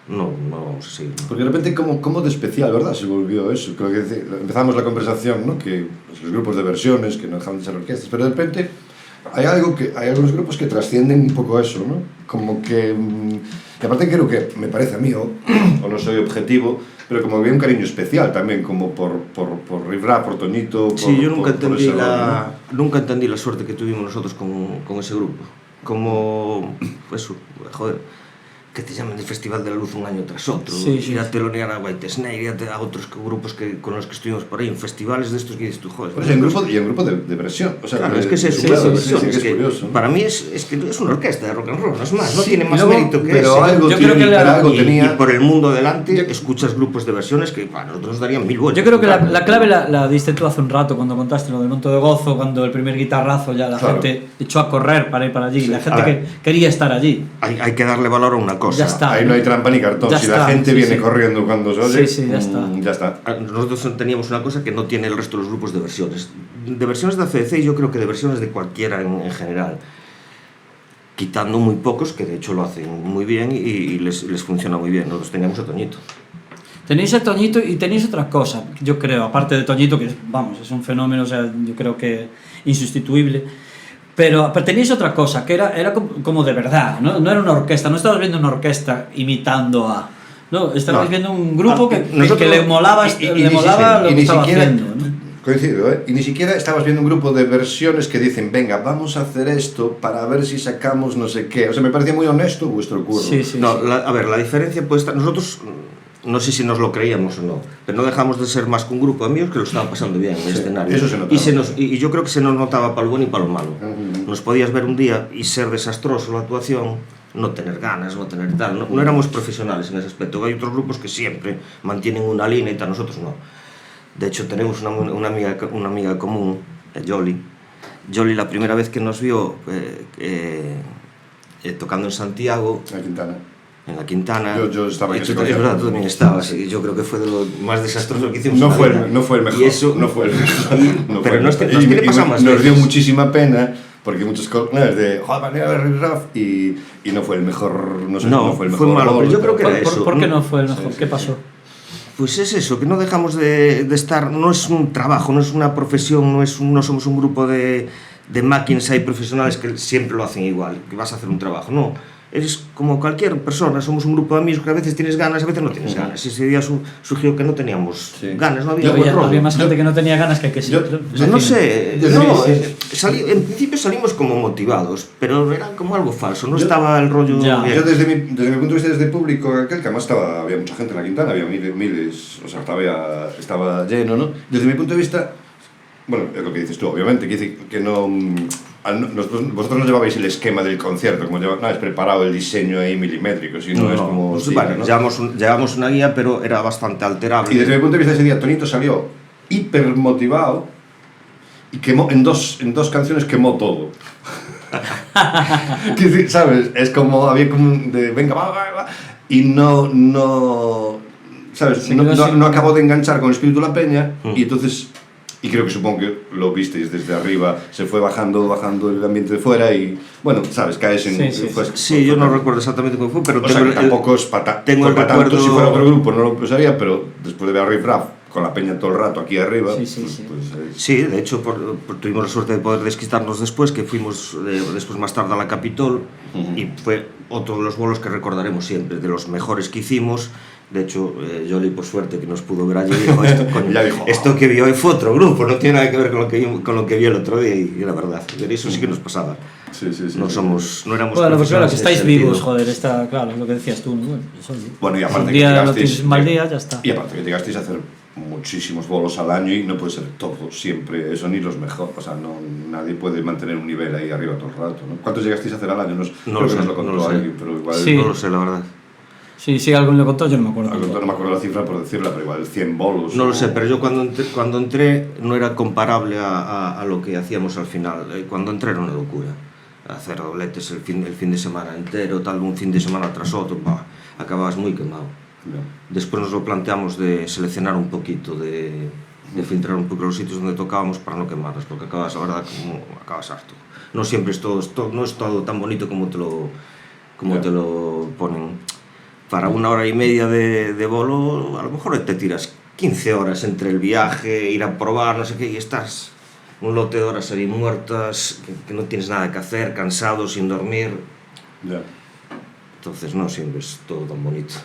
vamos a seguir. Porque de repente, como de especial, ¿verdad? Se volvió eso. Creo que empezamos la conversación, ¿no? Que pues, los grupos de versiones, que no dejan de ser orquestas, pero de repente hay algunos grupos que trascienden un poco eso, ¿no? Como que... y aparte creo que, me parece a mí, o no soy objetivo, pero como había un cariño especial también, como por Riff Raff, por Toñito... Sí, yo nunca entendí la suerte que tuvimos nosotros con ese grupo. Como... eso, joder... que te llamen del Festival de la Luz un año tras otro, ir a telonear a White Snake, ir a otros grupos con los que estuvimos por ahí, en festivales de estos que dices tú, joder. Pues y en grupo de versión, o sea, claro, es que es eso, es curioso. Para mí es que es una orquesta de rock and roll, no es más, no tiene más mérito que pero ese. Algo yo creo que algo tenía... Y por el mundo delante escuchas grupos de versiones que a nosotros nos darían 1000 vueltas. Yo creo que la clave la diste tú hace un rato cuando contaste lo del Monte de Gozo, cuando el primer guitarrazo ya la gente echó a correr para ir para allí, la gente que quería estar allí. Hay que darle valor a una cosa. Ya está. Ahí no hay trampa ni cartón, si la gente viene corriendo cuando se oye, ya está. Nosotros teníamos una cosa que no tiene el resto de los grupos de versiones. De versiones de ACDC y yo creo que de versiones de cualquiera en general. Quitando muy pocos, que de hecho lo hacen muy bien y les funciona muy bien. Nosotros teníamos a Toñito. Tenéis a Toñito y tenéis otra cosa, yo creo, aparte de Toñito, que es un fenómeno, o sea, yo creo que insustituible. Pero tenéis otra cosa, que era como de verdad, ¿no? No era una orquesta, no estabas viendo una orquesta imitando a... No, estabais viendo un grupo que le molaba lo que estaba haciendo, ¿no? Coincido, ¿eh? Y ni siquiera estabas viendo un grupo de versiones que dicen, venga, vamos a hacer esto para ver si sacamos no sé qué. O sea, me parecía muy honesto vuestro curro. A ver, la diferencia puede estar... Nosotros... No sé si nos lo creíamos o no, pero no dejamos de ser más que un grupo de amigos que lo estaban pasando bien en el escenario. Eso se notaba. Y yo creo que se nos notaba para lo bueno y para lo malo. Nos podías ver un día y ser desastroso la actuación, no tener ganas, no tener tal. No éramos profesionales en ese aspecto. Hay otros grupos que siempre mantienen una línea y tal, nosotros no. De hecho, tenemos una amiga común, Jolly. Jolly, la primera vez que nos vio tocando en Santiago... En la Quintana. Yo estaba en ese concierto. Es verdad, tú también estabas. Y yo creo que fue de lo más desastroso que hicimos. No fue el mejor. Y eso, no fue el mejor. Pero no es que le pasa más. Nos dio muchísima pena porque muchos colegas de joder, manera de Riff Raff y no fue el mejor. No fue el mejor. Fue malo, pero yo creo que era eso. ¿Por qué no fue el mejor? ¿Qué pasó? Pues es eso, que no dejamos de estar. No es un trabajo, no es una profesión, no somos un grupo de de máquinas hay profesionales que siempre lo hacen igual, que vas a hacer un trabajo. No, eres como cualquier persona, somos un grupo de amigos que a veces tienes ganas, a veces no tienes ganas. Ese día surgió que no teníamos ganas, no había buen rollo. Había más gente que no tenía ganas que sí. No sé, en principio salimos como motivados, pero era como algo falso, no estaba el rollo bien. Yo desde mi punto de vista, desde público aquel, que además había mucha gente en la Quintana, había miles, o sea, estaba lleno, ¿no? Desde mi punto de vista, bueno, es lo que dices tú, obviamente, que no... Vosotros no llevabais el esquema del concierto, como es preparado el diseño ahí milimétrico, sino es como... Pues, vale, ¿no? llevamos una guía, pero era bastante alterable. Y desde mi punto de vista ese día, Tonito salió hiper motivado y quemó, en dos canciones quemó todo. ¿Sabes? Es como, había como de, venga, va, y no ¿sabes? No acabó de enganchar con el espíritu de la peña, y entonces... Y creo que supongo que lo visteis desde arriba, se fue bajando el ambiente de fuera y, bueno, sabes, caes en... Sí, yo no recuerdo exactamente cómo fue, pero tampoco es para tanto, si fuera otro grupo no lo pensaría, pero después de ver a Riff Raff con la peña todo el rato aquí arriba... Sí, de hecho, tuvimos la suerte de poder desquitarnos después, que fuimos después más tarde a la Capitol, y fue otro de los bolos que recordaremos siempre, de los mejores que hicimos. De hecho, Jolly, por suerte, que nos pudo ver allí, dijo, esto que vio hoy fue otro grupo, no tiene nada que ver con lo que vio el otro día, y la verdad, eso sí que nos pasaba. Sí. No éramos bueno, pues claro, que estáis vivos, joder, está claro, lo que decías tú, ¿no? Bueno, y aparte que llegasteis... mal día, ya está. Y aparte que llegasteis a hacer muchísimos bolos al año y no puede ser todo, siempre, eso ni los mejores, o sea, nadie puede mantener un nivel ahí arriba todo el rato, ¿no? ¿Cuántos llegasteis a hacer al año? No lo sé, pero igual... Sí. No lo sé, la verdad. Sí, alguien lo contó, yo no me acuerdo. No me acuerdo la cifra por decirla, pero igual 100 bolos. No lo sé, pero yo cuando entré no era comparable a lo que hacíamos al final. Cuando entré era una locura. Hacer dobletes el fin de semana entero, tal, un fin de semana tras otro, acababas muy quemado. Yeah. Después nos lo planteamos de seleccionar un poquito, de filtrar un poco los sitios donde tocábamos para no quemarlos, porque acabas, la verdad, como acabas harto. No siempre no es todo tan bonito como te lo ponen. Para 1 hora y media de bolo, a lo mejor te tiras 15 horas entre el viaje, ir a probar, no sé qué, y estás un lote de horas ahí muertas, que no tienes nada que hacer, cansado, sin dormir. Yeah. Entonces no siempre es todo tan bonito.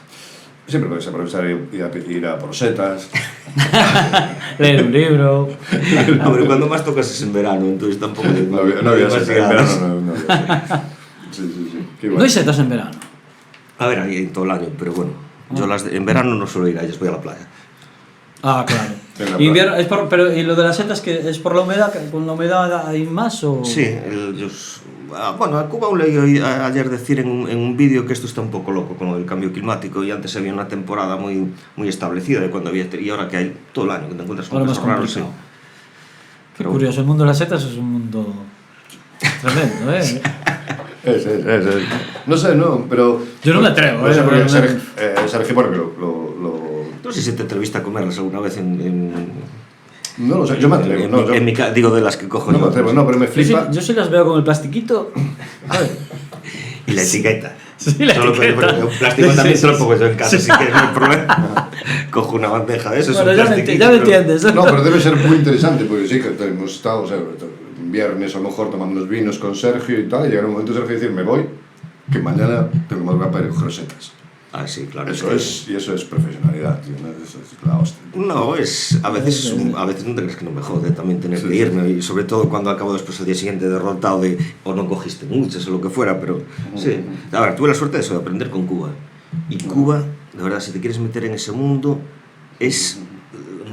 Siempre puedes aprovechar ir a por setas. Leer un libro. Hombre, cuando más tocas es en verano, entonces tampoco... No había setas en verano, no había. Sí. Qué bueno. ¿No hay setas en verano? A ver, ahí todo el año, pero bueno, yo en verano no suelo ir a ellas, voy a la playa. Ah, claro. Invierno, pero ¿y lo de las setas que es por la humedad? ¿Con la humedad hay más o...? Sí, bueno, a Cuba leí ayer decir en un vídeo que esto está un poco loco con lo del cambio climático, y antes había una temporada muy establecida de cuando había, y ahora que hay todo el año que te encuentras con cosas raras. Sí. Qué curioso, el mundo de las setas es un mundo tremendo, ¿eh? Es. No sé, no, pero... Yo no me atrevo, Sergio, bueno, No sé si te atreviste a comerlas alguna vez en... No lo sé, yo me atrevo. Digo, de las que cojo yo. No me atrevo, no, pero me flipa... Yo sí las veo con el plastiquito. Y la etiqueta. Sí, la etiqueta. El plástico también se lo pongo yo en casa, así que no hay problema. Cojo una bandeja de eso, bueno, es un plastiquito. Ya me entiendes. No, pero debe ser muy interesante, porque sí, que hemos estado, o sea, viernes a lo mejor tomando unos vinos con Sergio y tal, y llega un momento Sergio dice, me voy, que mañana tengo que madrugar para ir a coger setas. Ah, sí, claro. Eso es profesionalidad, tío, ¿no? Eso es la hostia. No, a veces no te crees que no me jode también tener que irme, y sobre todo cuando acabo después el día siguiente derrotado o no cogiste muchas o lo que fuera, pero sí. A ver, tuve la suerte de eso, de aprender con Cuba. Y Cuba, de verdad, si te quieres meter en ese mundo, es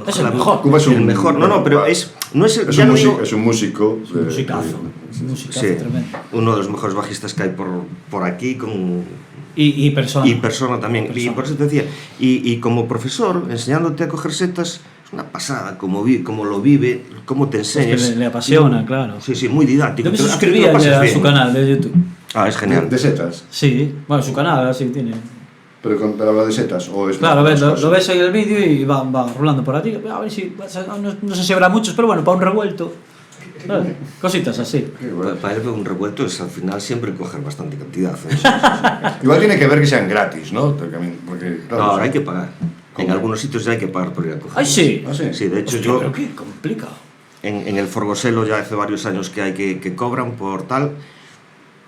el mejor. Cuba es el mejor. No, pero es un músico. Es un musicazo. Sí, tremendo. Uno de los mejores bajistas que hay por aquí, y persona. Y persona también. Y por eso te decía, y como profesor, enseñándote a coger setas, es una pasada, como lo vive, cómo te enseñas. Es que le apasiona, claro. Sí, muy didáctico. Yo me suscribí a su canal de YouTube. Ah, es genial. ¿De setas? Sí, bueno, su canal así tiene. ¿Pero habla de setas? ¿O es claro, lo ves ahí el vídeo y va rolando por aquí. A ver si, no sé si habrá muchos, pero bueno, para un revuelto. Cositas así. Bueno. Para él un revuelto es al final siempre coger bastante cantidad. Igual tiene que ver que sean gratis, ¿no? Porque, claro, no, ahora hay que pagar. En algunos sitios ya hay que pagar por ir a coger. ¡Ay, sí! Sí, de hecho Hostia, pero qué complicado. en el Forgoselo ya hace varios años que hay que cobran por tal.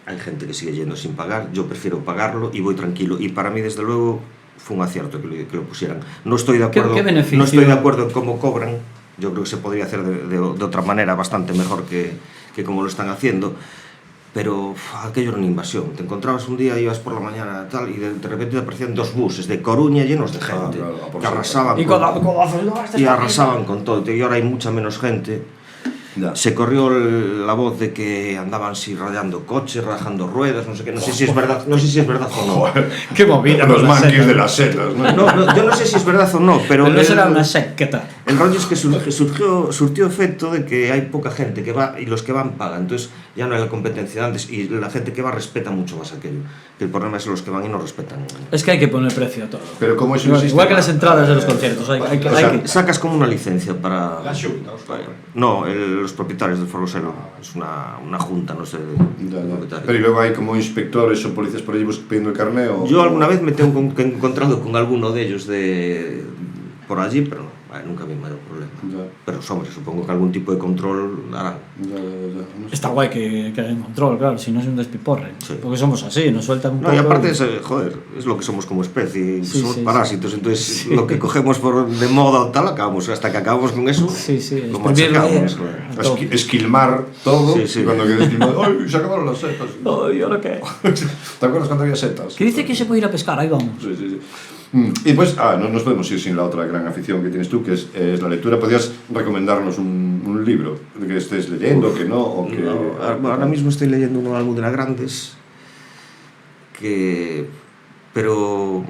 Hay gente que sigue yendo sin pagar, yo prefiero pagarlo y voy tranquilo. Y para mí, desde luego, fue un acierto que lo pusieran. No estoy de acuerdo, ¿Qué no estoy de acuerdo en cómo cobran. Yo creo que se podría hacer de otra manera bastante mejor que como lo están haciendo. Pero aquello era una invasión. Te encontrabas un día, ibas por la mañana tal, y de repente te aparecían 2 buses de Coruña llenos de gente que arrasaban y arrasaban con todo. Y ahora hay mucha menos gente. Ya. Se corrió la voz de que andaban así rayando coches, rajando ruedas, no sé qué, no sé si es verdad o no. Joder, qué movida. Los manquis de las setas, ¿no? No, yo no sé si es verdad o no, pero no será una secta. el rollo es que surtió efecto de que hay poca gente que va y los que van pagan. Entonces ya no hay la competencia de antes y la gente que va respeta mucho más aquello. Que el problema es los que van y no respetan. Es que hay que poner precio a todo. Pero como es un Igual sistema... que las entradas de los conciertos. Hay que... Sacas como una licencia para... La Xunta, os pagan. No, los propietarios del Forgoselo. Es una junta, no sé. Pero y luego hay como inspectores o policías por allí pidiendo el carné o... Yo alguna vez me tengo encontrado con alguno de ellos por allí, pero no, nunca vi mayor problema. Ya. Pero hombre, supongo que algún tipo de control harán. Ya. No sé. Está guay que haya un control, claro, si no es un despiporre. Sí. Porque somos así, nos sueltan un No, poco. y aparte es lo que somos como especie, Sí, somos sí, parásitos, sí. entonces Sí. lo que cogemos de moda o tal, hasta que acabamos con eso, Sí, lo exprimirlo ahí, machacamos. a tope. Esquilmar todo. Sí, sí. Y cuando quieres esquilmar, ¡ay! Se acabaron las setas. Ay, ¿ahora qué? ¿Te acuerdas cuando había setas? Que dice que se puede ir a pescar, ahí vamos. Sí. Y pues, no nos podemos ir sin la otra gran afición que tienes tú, que es la lectura. ¿Podrías recomendarnos un libro que estés leyendo, que no? O que... No, ahora mismo estoy leyendo uno de Almudena Grandes, pero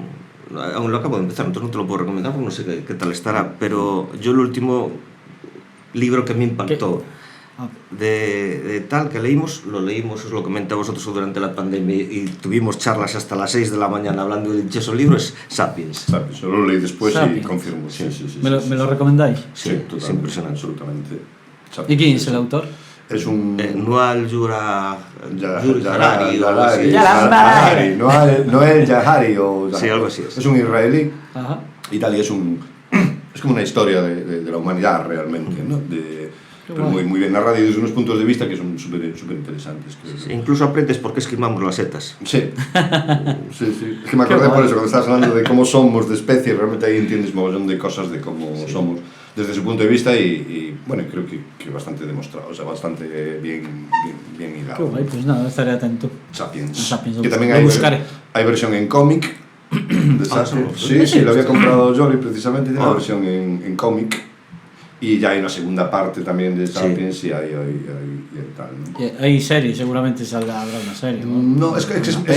aún lo acabo de empezar, entonces no te lo puedo recomendar porque no sé qué tal estará, pero yo el último libro que me impactó de tal que lo leímos, os lo comenté a vosotros durante la pandemia y tuvimos charlas hasta las 6 de la mañana hablando del dichoso libro, es Sapiens. Sapiens, solo lo leí después Sapiens. y confirmo. Sí. ¿Me lo recomendáis? Sí, es impresionante. Absolutamente. ¿Y quién es el autor? Es un... Noel Yarari Noel Yahari o... Sí, algo así es. Es un israelí Ajá. y tal, y es como una historia de la humanidad realmente, ¿no? Pero muy bien narrada y desde unos puntos de vista que son súper interesantes. Sí, incluso aprendes por qué esquimamos las setas. Sí. Es que me acordé por eso, cuando estabas hablando de cómo somos de especie, realmente ahí entiendes un montón de cosas de cómo somos desde su punto de vista y bueno, creo que bastante demostrado, o sea, bastante bien hilado. Qué guay, pues nada, estaré atento. Sapiens. Sapiens, Que también lo buscaré. hay versión en cómic de Sapiens. Sí, lo había comprado Jolly precisamente, tiene la versión en cómic. Y ya hay una segunda parte también de Sapiens y hay tal, ¿no? Hay serie, seguramente habrá una serie, ¿no? No, es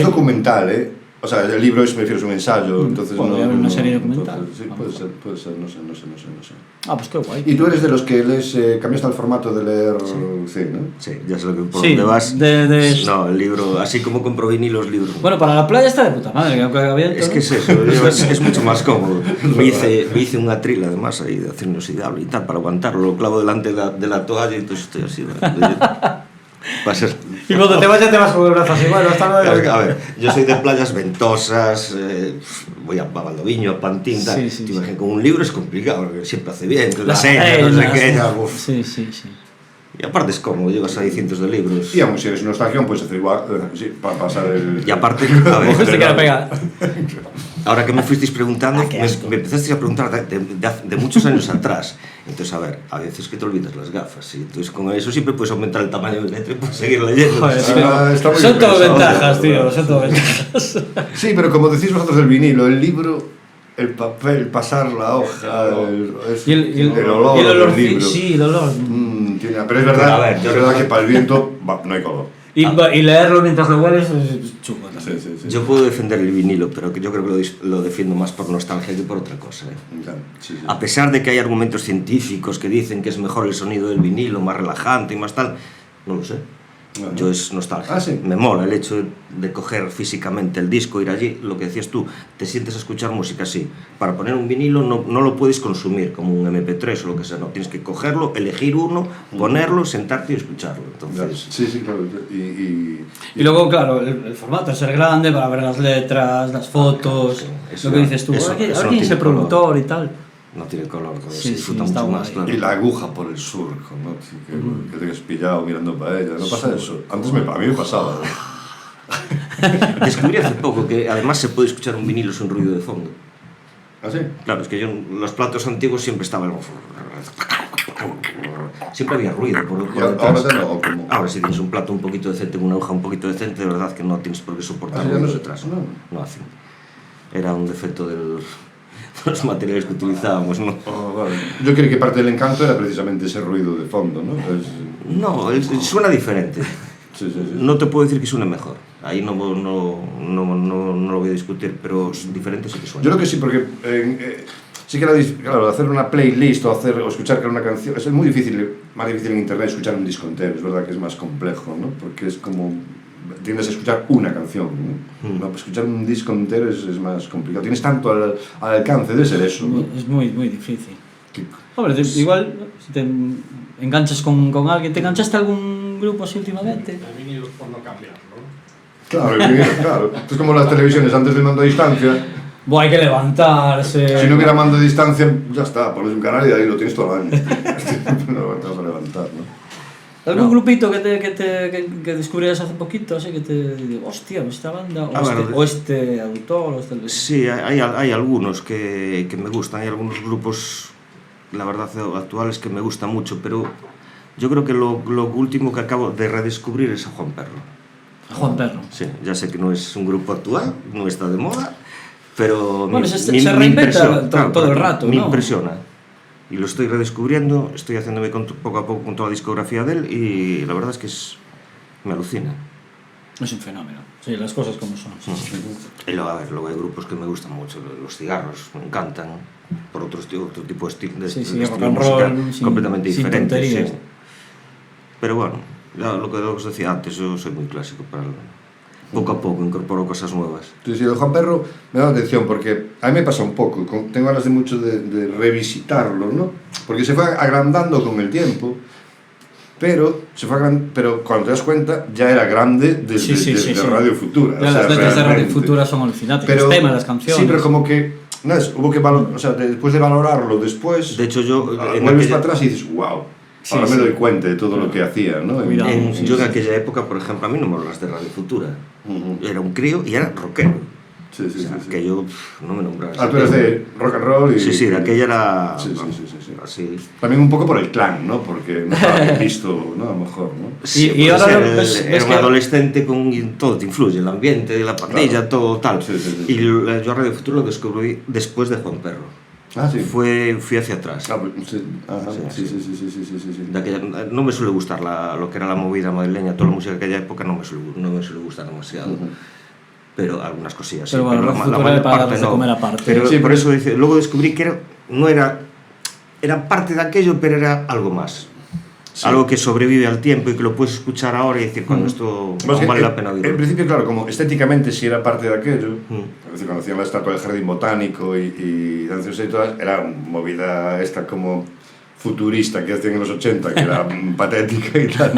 documental, ¿eh? O sea, el libro me refiero, es un ensayo, entonces ¿Podría haber una serie documental? Entonces, sí, puede ser, no sé. Ah, pues qué guay. Y tú eres de los que cambiaste el formato de leer, sí, ¿no? Sí, ya sé por dónde vas. No, el libro, así como compro vinilos, libros. Bueno, para la playa está de puta madre, que aunque abierto, Es que es eso, es mucho más cómodo. Me hice un atril además ahí de acero inoxidable y tal, para aguantarlo, lo clavo delante de la toalla y entonces estoy así. Va a ser... Y cuando te vayas te vas con el brazo así, bueno, hasta luego. A ver, yo soy de playas ventosas, voy a Valdoviño, a Pantín, tal. Sí. Te imaginas, con un libro es complicado, porque siempre hace viento, la seña, no sé qué, ya, uf. Sí. Y aparte es cómodo, llevas ahí cientos de libros. Y aún si eres nostalgia, puedes hacer igual, sí, para pasar el... Y aparte, a ver, Este que la pega. ahora que me fuisteis preguntando, me empezasteis a preguntar de muchos años atrás. Entonces, a veces que te olvidas las gafas. Y entonces con eso siempre puedes aumentar el tamaño del letra y puedes seguir leyendo. Joder, está muy son todo interesante. ventajas, tío, son todo ventajas. Sí, pero como decís vosotros del vinilo, el libro, el papel, pasar la hoja, el olor del libro. Sí, el olor. Pero es verdad, que para el viento no hay color. Y leerlo mientras lo hueles es chungo también. Sí. Yo puedo defender el vinilo, pero que yo creo que lo defiendo más por nostalgia que por otra cosa. Sí. A pesar de que hay argumentos científicos que dicen que es mejor el sonido del vinilo, más relajante y más tal, no lo sé. Yo es nostalgia. Sí. Me mola el hecho de coger físicamente el disco, ir allí, lo que decías tú, te sientes a escuchar música así. Para poner un vinilo no lo puedes consumir como un MP3 o lo que sea, no, tienes que cogerlo, elegir uno, ponerlo, sentarte y escucharlo. Entonces, Sí, claro. Y luego, claro, el formato, ser grande para ver las letras, las fotos, eso lo que dices tú. eso Ahora quién no es tiene el productor y tal. no tiene color, Sí, se disfruta sí, está mucho más, guay. claro. Y la aguja por el surco, ¿no? Tío, que te hayas pillado mirando para ella. ¿No pasa eso? Antes a mí me pasaba. Descubrí hace poco que además se puede escuchar un vinilo sin ruido de fondo. ¿Ah, sí? Claro, es que yo los platos antiguos siempre estaban... Siempre había ruido por ¿Y detrás. ahora ya no? ¿O cómo? Ahora si tienes un plato un poquito decente, una hoja un poquito decente, de verdad que no tienes por qué soportar ¿Ah, sí? ruido No, detrás. no. No hacen. Era un defecto de los materiales que utilizábamos, ¿no? Oh, vale. Yo creo que parte del encanto era precisamente ese ruido de fondo, ¿no? No, suena diferente. Sí, sí, sí. No te puedo decir que suene mejor. Ahí no lo voy a discutir, pero diferente sí que suena. Yo creo que sí, porque sí que claro, hacer una playlist o escuchar una canción es muy difícil, más difícil en internet escuchar un disco entero, es verdad que es más complejo, ¿no? Porque es como tiendes a escuchar una canción, ¿no? ¿No? Pues escuchar un disco entero es más complicado. Tienes tanto al alcance de ser eso, ¿no? Es muy, muy difícil. Hombre, igual, si te enganchas con alguien, ¿te enganchaste a algún grupo así últimamente? El vinilo por no cambiarlo. Claro, claro. Es como las televisiones antes del mando a distancia. Buah, hay que levantarse. Si no hubiera mando a distancia, ya está, pones un canal y ahí lo tienes todo el año. No te vas a levantar, ¿no? ¿Algún grupito que descubrieras hace poquito, así que te digo, hostia, esta banda, o este autor, o este... Sí, hay algunos que me gustan, hay algunos grupos, la verdad, actuales que me gustan mucho, pero yo creo que lo último que acabo de redescubrir es a Juan Perro. A Juan Perro. Sí, ya sé que no es un grupo actual, no está de moda, pero bueno, se reinventa todo el rato, me ¿no? impresiona. Y lo estoy redescubriendo, estoy haciéndome poco a poco con toda la discografía de él y la verdad es que me alucina. Es un fenómeno. Sí, las cosas como son. Sí, sí. Y luego hay grupos que me gustan mucho, los Cigarros, me encantan, por otro tipo de estilo, Sí, estilo rock and musical roll, completamente sin diferente. tonterías. Sí. Pero bueno, lo que os decía antes, yo soy muy clásico para poco a poco incorporo cosas nuevas. Sí, sí, el Juan Perro me da atención porque a mí me pasa un poco, tengo ganas de mucho de revisitarlo, ¿no? Porque se fue agrandando con el tiempo, pero cuando te das cuenta ya era grande desde Radio Futura. Ya, o sea, las letras de Radio realmente. Futura son alucinantes, Pero, los temas, las canciones. Sí, pero como que hubo que o sea, después de valorarlo después, De hecho yo vuelves para atrás y dices, wow. Sí, ahora sí. me doy cuenta de todo lo que hacía, ¿no? Cuidado. yo en aquella época, por ejemplo, a mí no me hablas de Radio Futura. Era un crío y era rockero. Sí, sí, O sea, sí. que yo no me nombraba. Tú eres de rock and roll y... Sí, de aquella era... Sí. Así. También un poco por el clan, ¿no? Porque no estaba bien visto, ¿no? A lo mejor, ¿no? Sí, Y ahora ves era un que- adolescente y todo te influye, el ambiente, la pandilla, Claro. todo tal. Sí. Y yo a Radio Futuro lo descubrí después de Juan Perro. Ah, sí. Fui hacia atrás. Ah, pues, sí. Ajá, Sí. Sí. De aquella- no me suele gustar lo que era la movida madrileña, toda la música de aquella época no me suele gustar demasiado. Pero algunas cosillas Pero sí, bueno, la Radio Futura mayor era para parte darles de comer aparte. Pero Sí, por eso luego descubrí que era parte de aquello, pero era algo más. Sí. Algo que sobrevive al tiempo y que lo puedes escuchar ahora y decir, cuando esto Más que vale la pena oírlo. En principio, claro, como estéticamente sí era parte de aquello, Mm. es decir, cuando hacían la estatua del jardín botánico y danzas y todas, era una movida esta como futurista que hacían en los 80, que era patética y tal.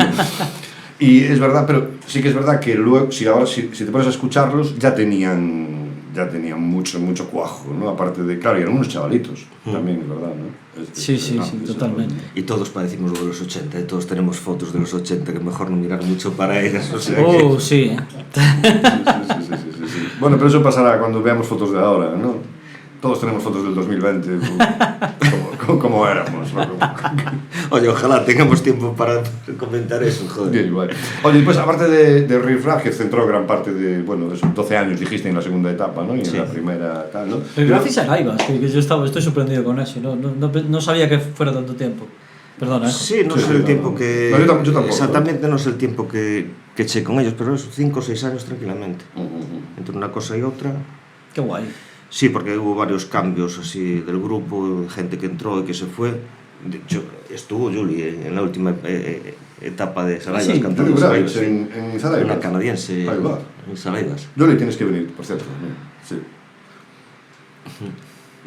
Y es verdad, pero sí que es verdad que luego, si te pones a escucharlos, ya tenían mucho cuajo, ¿no? Aparte de, claro, y eran unos chavalitos, también, es verdad, ¿no? Sí, eso totalmente. Y todos padecimos lo de los 80, todos tenemos fotos de los 80, que mejor no mirar mucho para ellas. O sea que... Sí. Sí. Bueno, pero eso pasará cuando veamos fotos de ahora, ¿no? Todos tenemos fotos del 2020, como éramos, ¿no? Oye, ojalá tengamos tiempo para comentar eso, joder. Bien, igual. Oye, pues aparte de Riff Raff, que centró gran parte de, bueno, esos 12 años dijiste en la segunda etapa, ¿no? Y en la primera tal, ¿no? Gracias a Saraiva, que yo estoy sorprendido con eso, no sabía que fuera tanto tiempo. Perdona, ¿eh? Sí, no sé el tiempo que... No, yo tampoco. Exactamente no sé el tiempo que eché con ellos, pero eso, 5 o 6 años tranquilamente. Entre una cosa y otra... Qué guay. Sí, porque hubo varios cambios así del grupo, gente que entró y que se fue. De hecho, estuvo Julie en la última etapa de Saraivas, Sí, cantando Julie Saraivas, Graves en Saraivas. una canadiense Ahí va. en Saraivas. Julie, tienes que venir, por cierto. Sí.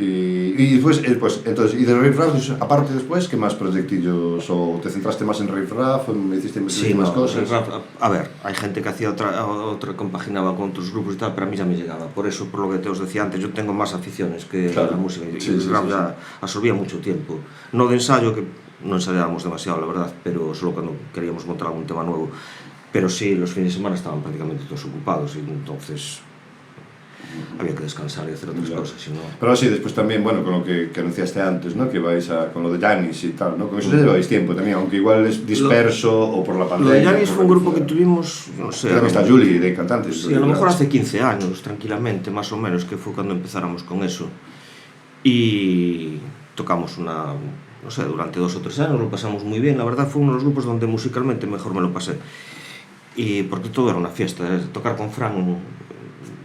Y después, entonces, y de Riff Raff, aparte después, ¿qué más proyectillos? ¿O te centraste más en Riff Raff? ¿Me hiciste más cosas? Raff, a ver, hay gente que hacía otra compaginaba con otros grupos y tal, pero a mí ya me llegaba. Por eso, por lo que te os decía antes, yo tengo más aficiones que la música. Y Riff Raff ya absorbía mucho tiempo. No de ensayo, que no ensayábamos demasiado, la verdad, pero solo cuando queríamos montar algún tema nuevo. Pero sí, los fines de semana estaban prácticamente todos ocupados y entonces había que descansar y hacer otras cosas, si no... Pero sí, después también, bueno, con lo que anunciaste antes, ¿no? Que vais con lo de Janis y tal, ¿no? Con eso ya lleváis tiempo también, aunque igual es disperso o por la pandemia. Lo de Janis fue un grupo que tuvimos, no sé... También está Julie, de cantantes. Sí, a lo mejor hace 15 años, tranquilamente, más o menos, que fue cuando empezáramos con eso. Y tocamos no sé, durante 2 o 3 años, lo pasamos muy bien. La verdad fue uno de los grupos donde musicalmente mejor me lo pasé. Y porque todo era una fiesta, tocar con Fran,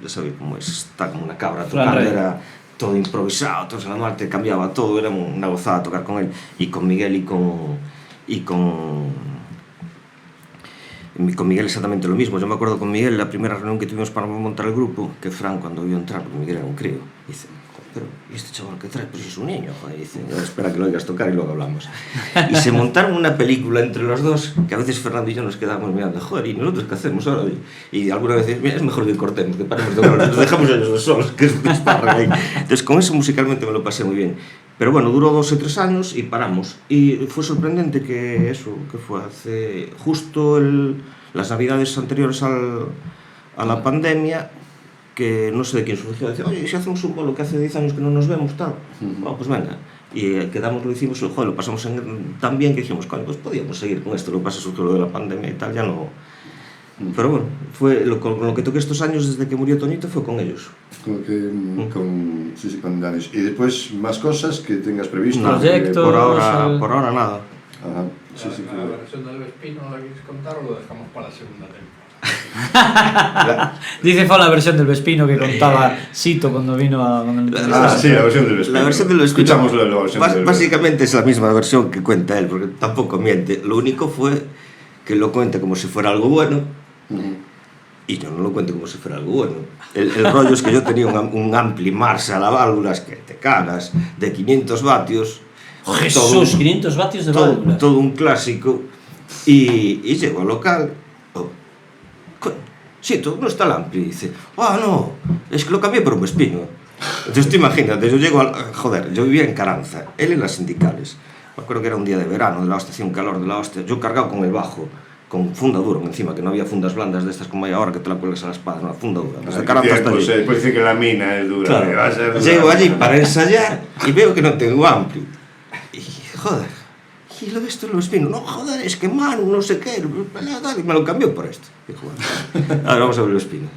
ya sabéis cómo es, está como una cabra tocando, era todo improvisado, todo en la Marte, cambiaba todo, era una gozada tocar con él, y con Miguel y con Miguel exactamente lo mismo. Yo me acuerdo con Miguel, la primera reunión que tuvimos para montar el grupo, que Fran cuando vio entrar, porque Miguel era un crío, dice: pero ¿y este chaval que trae? Pues es un niño, joder. Y dice: espera que lo oigas tocar y luego hablamos. Y se montaron una película entre los dos, que a veces Fernando y yo nos quedábamos mirando: joder, ¿y nosotros qué hacemos ahora? Y alguna vez, mira, es mejor que cortemos, que paremos de hablar, nos dejamos ellos dos solos, que es desparra ahí. Entonces con eso musicalmente me lo pasé muy bien. Pero bueno, duró 2 o 3 años y paramos. Y fue sorprendente que eso, que fue hace justo las navidades anteriores a la pandemia, que no sé de quién surgió, decía: oye, si hacemos un bolo que hace 10 años que no nos vemos, tal. Bueno, pues venga. Y quedamos, lo hicimos, joder, lo pasamos tan bien que dijimos: coño, pues podíamos seguir con esto. Lo que pasa es que lo de la pandemia y tal ya no... Pero bueno, fue con lo que toqué estos años desde que murió Toñito fue con ellos. Sí, con Janis. Y después, más cosas que tengas previsto. No, proyectos, por ahora nada. Ajá. Sí, ¿La versión del Vespino la quieres contar o lo dejamos para la segunda temporada? Dice fue la versión del Vespino que contaba Sito cuando vino a... sí, la versión del Vespino. La versión del Vespino. Escuchamos la versión del Vespino. Básicamente es la misma versión que cuenta él, porque tampoco miente. Lo único fue que lo cuente como si fuera algo bueno, y yo no lo cuento como si fuera algo bueno. El rollo es que yo tenía un ampli Marshall a válvulas que te cagas, de 500 vatios. Jesús, 500 vatios de válvula. Todo un clásico. Y llego al local. Sí, todo no está el ampli. Y dice: no, es que lo cambié por un Vespino. Entonces te imagínate, yo llego joder, yo vivía en Caranza, él en las Sindicales. Me acuerdo que era un día de verano, de la hostia, hacía un calor de la hostia. Yo cargado con el bajo, con funda duro encima, que no había fundas blandas de estas como hay ahora, que te la cuelgas a la espada, no, funda dura. Desde Caranza hasta allí. Pues dice que la mina es dura. Claro. Va a ser dura. Llego allí para ensayar y veo que no tengo ampli. Y joder, y lo de esto lo Vespino, no joder, es que Manu, no sé qué, y me lo cambió por esto. Y joder, ahora vamos a ver el Vespino.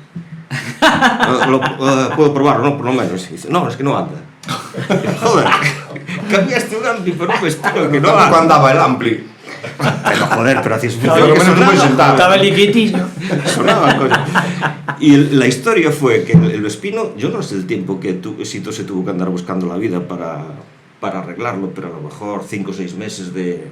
Puedo probarlo, ¿no? Por lo menos. Y dice: no, es que no anda. Y, joder, cambiaste un ampli por un Vespino que no anda. Tampoco andaba el ampli. Pero joder, pero hacías por lo menos muy sentado. Estaba liquitillo. Sonaba, coño. Y la historia fue que el Vespino, yo no sé el tiempo que Sito se tuvo que andar buscando la vida para arreglarlo, pero a lo mejor 5 o 6 meses de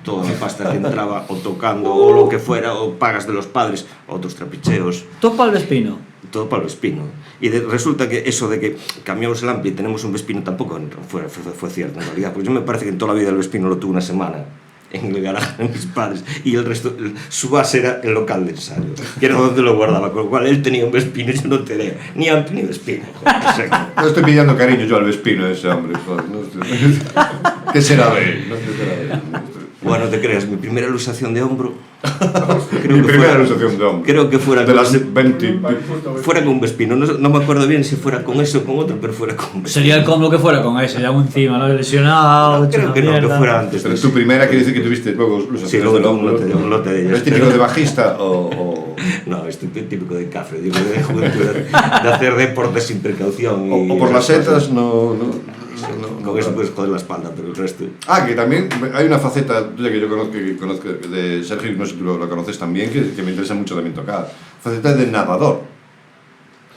toda la pasta que entraba, o tocando, o lo que fuera, o pagas de los padres, otros trapicheos. Todo para el Vespino. Todo para el Vespino. Y resulta que eso de que cambiamos el ampli y tenemos un Vespino tampoco fue cierto en realidad, porque yo me parece que en toda la vida el Vespino lo tuve una semana en el garaje de mis padres, y el resto, su base era el local de ensayo, que era donde lo guardaba, con lo cual él tenía un Vespino y yo no tenía ni ampli ni Vespino. No estoy pidiendo cariño yo al Vespino de ese hombre, joder, ¿qué será de él? No sé qué será de él. Bueno, te creas, mi primera luxación de hombro. Mi primera luxación de hombro. Creo que fuera de las 20. Fuera con un Vespino. No me acuerdo bien si fuera con ese o con otro, pero fuera con un Vespino. Sería el combo que fuera con ese, ya encima, ¿no? Lesionado. No, creo que no, que fuera antes. Pero tu primera quiere decir que tuviste luego luxaciones del hombro. Sí, un lote de ellas. ¿Es típico de bajista o...? No, es típico de café, digo, de juventud, de hacer deportes sin precaución. O por las setas, no. Con eso puedes joder la espalda, pero el resto... Que también hay una faceta tuya que yo conozco de Sergio, no sé si tú lo conoces también, que me interesa mucho también tocar. Faceta de nadador.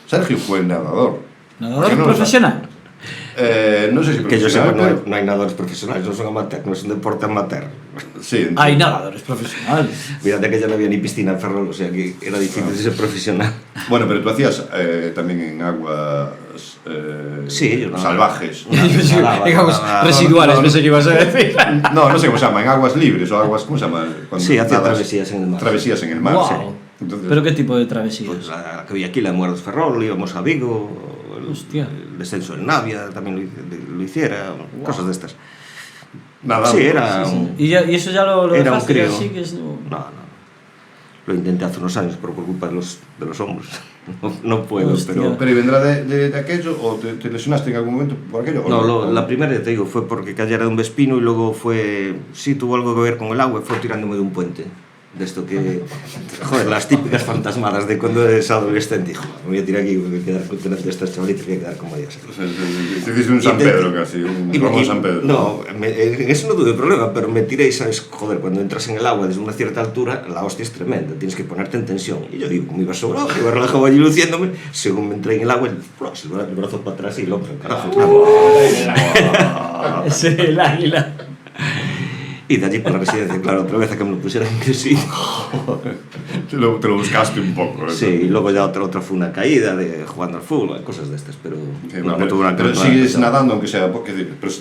Sergio fue nadador. ¿Nadador profesional? No sé si Que yo sepa, profesional, no hay nadadores profesionales, no son amateur, no es un deporte amateur. Sí, Hay nadadores profesionales. Fíjate que ya no había ni piscina en Ferrol, o sea que era difícil ser profesional. Bueno, pero tú hacías también en aguas Sí, yo salvajes. Digamos, residuales, pensé que ibas a decir. No sé cómo se llama, en aguas libres o aguas, ¿cómo se llama? Cuando Sí, hacía nadas- travesías en el mar. Travesías en el mar, Wow. sí. Entonces, ¿Pero qué tipo de travesías? Pues la que había aquí, la de Muertos Ferrol, íbamos a Vigo, Hostia. el descenso del Navia también lo hiciera, cosas de estas. nada. Sí, era Sí, sí. un... ¿Y eso ya lo Era un dejaste ya crío. así? Que es, No. Lo intenté hace unos años, pero por culpa de los hombros. No puedo, Hostia. pero... ¿Pero y vendrá de aquello o te lesionaste en algún momento por aquello? ¿O No, la primera, te digo, fue porque cayera de un vespino y luego fue... Sí, tuvo algo que ver con el agua, fue tirándome de un puente. De esto que... Joder, las típicas fantasmadas de cuando eres adolescente. Hijo, me voy a tirar aquí, me voy a quedar con de estas chavalitas, voy a quedar como ellas. O sea, te hiciste un San Pedro casi, un Ramón San Pedro. No, en eso no tuve problema, pero me tiré y sabes, joder, cuando entras en el agua desde una cierta altura, la hostia es tremenda, tienes que ponerte en tensión. Y yo digo, como iba sobrado, iba relajado allí luciéndome, según me entré en el agua, el brazo para atrás y el hombro, carajo. es el águila. Y de allí para la residencia, claro, otra vez a que me lo pusieran que sí. Te lo buscaste un poco. ¿no? Sí, y luego ya otra fue una caída de jugando al fútbol, cosas de estas, pero no tuve una pero caída sigues pesada. nadando, aunque sea, pero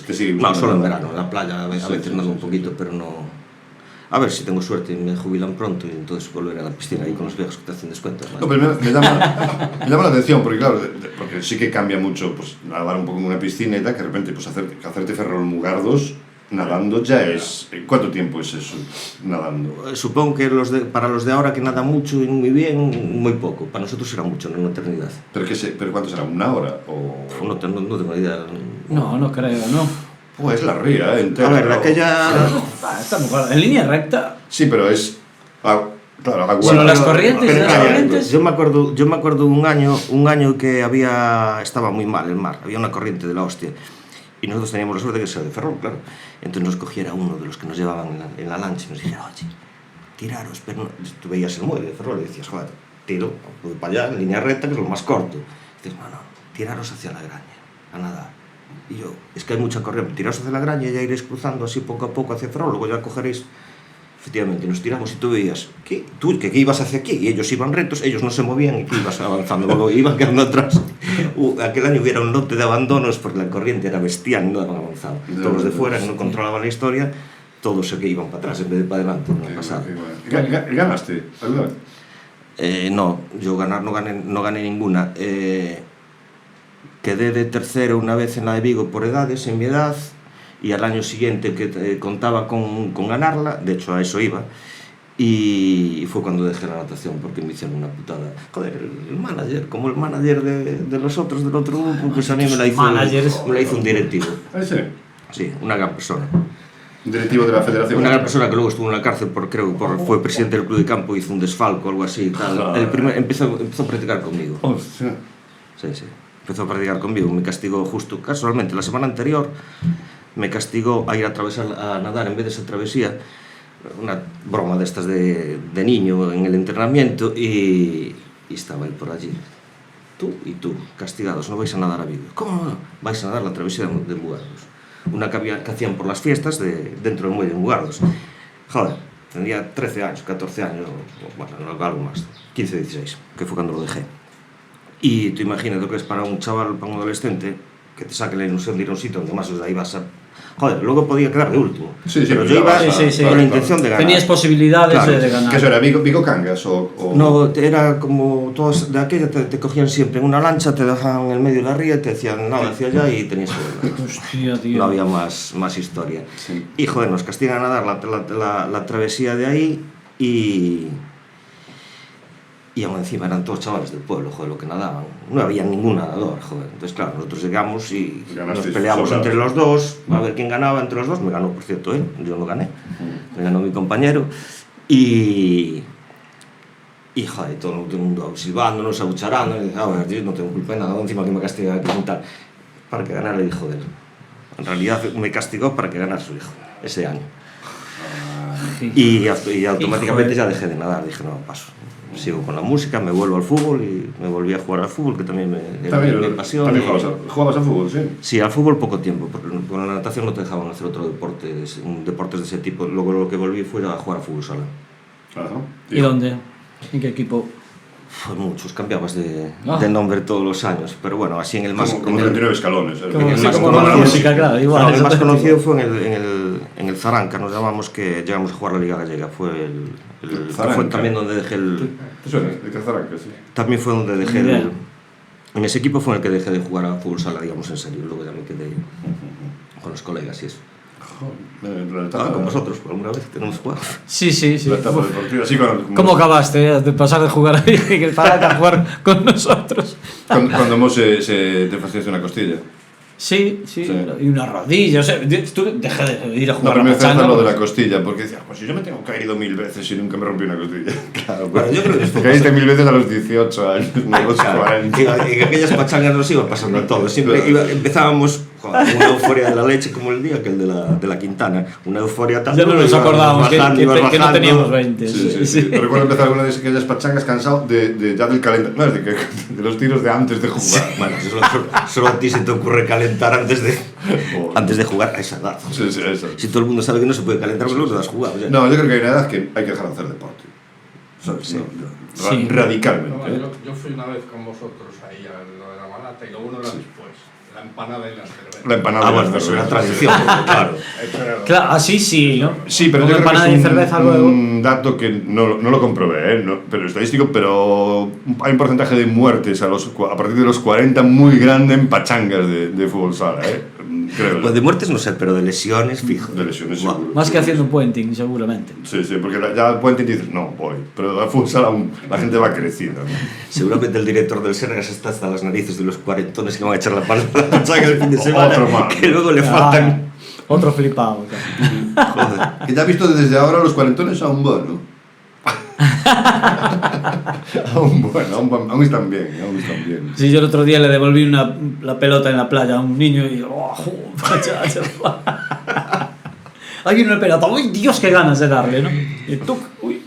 te sigue No, gustando solo en nadar. verano, en la playa a veces Sí, nado un poquito, pero no... A ver si tengo suerte y me jubilan pronto y entonces volver a la piscina ahí con los viejos que te hacen descuentos. No, pero me llama la atención, porque claro, porque sí que cambia mucho pues, nadar un poco en una piscina y tal, que de repente pues, hacerte ferrolmugardos nadando ya es... ¿Cuánto tiempo es eso, nadando? Supongo que para los de ahora que nadan mucho y muy bien, muy poco. Para nosotros será mucho, en una eternidad. ¿Pero cuánto será? ¿Una hora? O... No tengo idea. No creo, ¿no? Pues la ría entera. A ver, aquella... Está muy claro. En línea recta. Sí, pero es... claro, agua... Bueno, las corrientes, Pero, las corrientes. Yo me acuerdo un año que estaba muy mal el mar, había una corriente de la hostia. Y nosotros teníamos la suerte de que sea de Ferrol, claro. Entonces nos cogiera uno de los que nos llevaban en la lancha y nos dijera, oye, tiraros, pero no... Tú veías el muelle de Ferrol y decías, joder, tiro, voy para allá, en línea recta, que es lo más corto. Y dices, no, tiraros hacia la graña, a nadar. Y yo, es que hay mucha corriente, tiraros hacia la graña y ya iréis cruzando así poco a poco hacia Ferrol, luego ya cogeréis... Efectivamente, nos tiramos y tú veías que ibas hacia aquí y ellos iban rectos, ellos no se movían y tú ibas avanzando, luego iban quedando atrás. Aquel año hubiera un lote de abandonos porque la corriente era bestial, no daban avanzado. Todos los de fuera que no controlaban la historia, todos se que iban para atrás en vez de para adelante, no pasaba. ¿Ganaste alguna vez? No, yo ganar no gané ninguna. Quedé de tercero una vez en la de Vigo por edades, en mi edad, y al año siguiente que contaba con ganarla, de hecho a eso iba, y fue cuando dejé la natación porque me hicieron una putada. Joder, el manager, como el manager de los otros del otro grupo, pues a mí me la hizo un directivo. ¿Sí? Sí, una gran persona. Un directivo de la federación. Una gran persona que luego estuvo en la cárcel fue presidente del club de campo, hizo un desfalco o algo así y tal. Empezó a practicar conmigo. Hostia. Sí. Empezó a practicar conmigo, me castigó justo, casualmente, la semana anterior, me castigó a ir a nadar en vez de esa travesía, una broma de estas de niño en el entrenamiento, y estaba él por allí. Tú y tú, castigados, no vais a nadar a Vigo. ¿Cómo no? Vais a nadar la travesía de Mugardos. Una que hacían por las fiestas dentro del muelle de Mugardos. Joder, tendría 13 años, 14 años, bueno, algo más, 15, 16, que fue cuando lo dejé. Y tú imagínate que es para un chaval, para un adolescente, que te saque la ilusión de ir a un sitio donde más ahí vas a... Joder, luego podía quedar de último. Sí, pero yo iba con la intención de ganar. Tenías posibilidades Claro. de ganar. ¿Qué eso era? ¿Vigo Cangas o...? No, era como todos de aquella, te cogían siempre en una lancha, te dejaban en el medio de la ría, te decían nada hacia allá y tenías que ganar. Hostia, tío. No había más historia. Sí. Y joder, nos castigan a nadar la travesía de ahí y aún encima eran todos chavales del pueblo, joder, lo que nadaban. No había ningún nadador, joder. Entonces, claro, nosotros llegamos y nos peleamos entre los dos, a ver quién ganaba entre los dos. Me ganó, por cierto, él, yo no gané. Me ganó mi compañero. Y joder, todo el mundo silbándonos, abucharando. Y dije, a ver, yo no tengo culpa de nada, encima que me castiga aquí y tal. Para que ganara el hijo de él. En realidad me castigó para que ganara su hijo, ese año. Y automáticamente ya dejé de nadar, dije, no, paso. Sigo con la música, me vuelvo al fútbol y me volví a jugar al fútbol, que también me pasión. ¿También jugabas al fútbol, sí? Sí, al fútbol poco tiempo, porque con la natación no te dejaban hacer otro deporte, deportes de ese tipo. Luego lo que volví fue a jugar a fútbol sala. Ajá. ¿Y dónde? ¿En qué equipo? Fue muchos, cambiabas de nombre todos los años, pero bueno, así en el más... Como 39 escalones. Como la música, claro, igual. No, el más conocido fue en el Zaranca, nos llamamos, que llegamos a jugar la Liga Gallega. Fue fue también donde dejé el... ¿Te suena? De Zaranca, sí. También fue donde dejé el... En ese equipo fue en el que dejé de jugar a fútbol sala, digamos, en serio. Luego ya me quedé con los colegas y eso. Con vosotros, por alguna vez tenemos jugado. Sí. La etapa deportiva, sí, ¿Cómo acabaste de pasar de jugar ahí en el Zaranca a jugar con nosotros? Cuando Mo se te fastidiaste una costilla. Sí, y una rodilla, o sea, tú dejé de ir a jugar no, a me pachanga. lo de la costilla, porque decía, pues si yo me tengo caído 1000 veces y nunca me rompí una costilla. Claro, bueno, yo creo que te caíste 1000 veces a los 18 años, no a los 40. En aquellas pachangas nos iba pasando a todos. Siempre empezábamos con una euforia de la leche como el día aquel de la Quintana. Una euforia tan... Ya no nos acordábamos que no teníamos 20. Sí. Recuerdo empezar alguna de aquellas pachangas cansado ya del calentar, no, de los tiros de antes de jugar. Bueno, solo a ti se te ocurre calentar antes de jugar a esa edad. Sí, eso. Si todo el mundo sabe que no se puede calentar, pues luego te has jugado. Ya. No, yo creo que hay una edad que hay que dejar de hacer deporte. ¿Sabes? Sí. Radicalmente. No, yo fui una vez con vosotros ahí a lo de la balata y lo uno era después. La empanada y las cervezas. La empanada bueno, eso era tradición, claro. Claro, así sí, ¿no? Sí, pero una yo creo empanada que es y cerveza luego. un dato que no lo comprobé, pero estadístico, pero hay un porcentaje de muertes a partir de los 40 muy grande en pachangas de fútbol sala, creo. Pues de muertes no sé, pero de lesiones, fijo. De lesiones, seguro. Más que haciendo puenting, seguramente. Sí, porque ya al puente dices, no, voy. Pero al fútbol sala aún la gente va creciendo, ¿no? Seguramente el director del Sergas está hasta las narices de los cuarentones que van a echar la pachanga el fin de semana. Otro más. Que luego le faltan... Otro flipado. Joder. Que ya has visto desde ahora los cuarentones aún bueno. aún están bien. Sí, yo el otro día le devolví la pelota en la playa a un niño y hay una pelota, uy, Dios, qué ganas de darle, ¿no? Y tú, uy.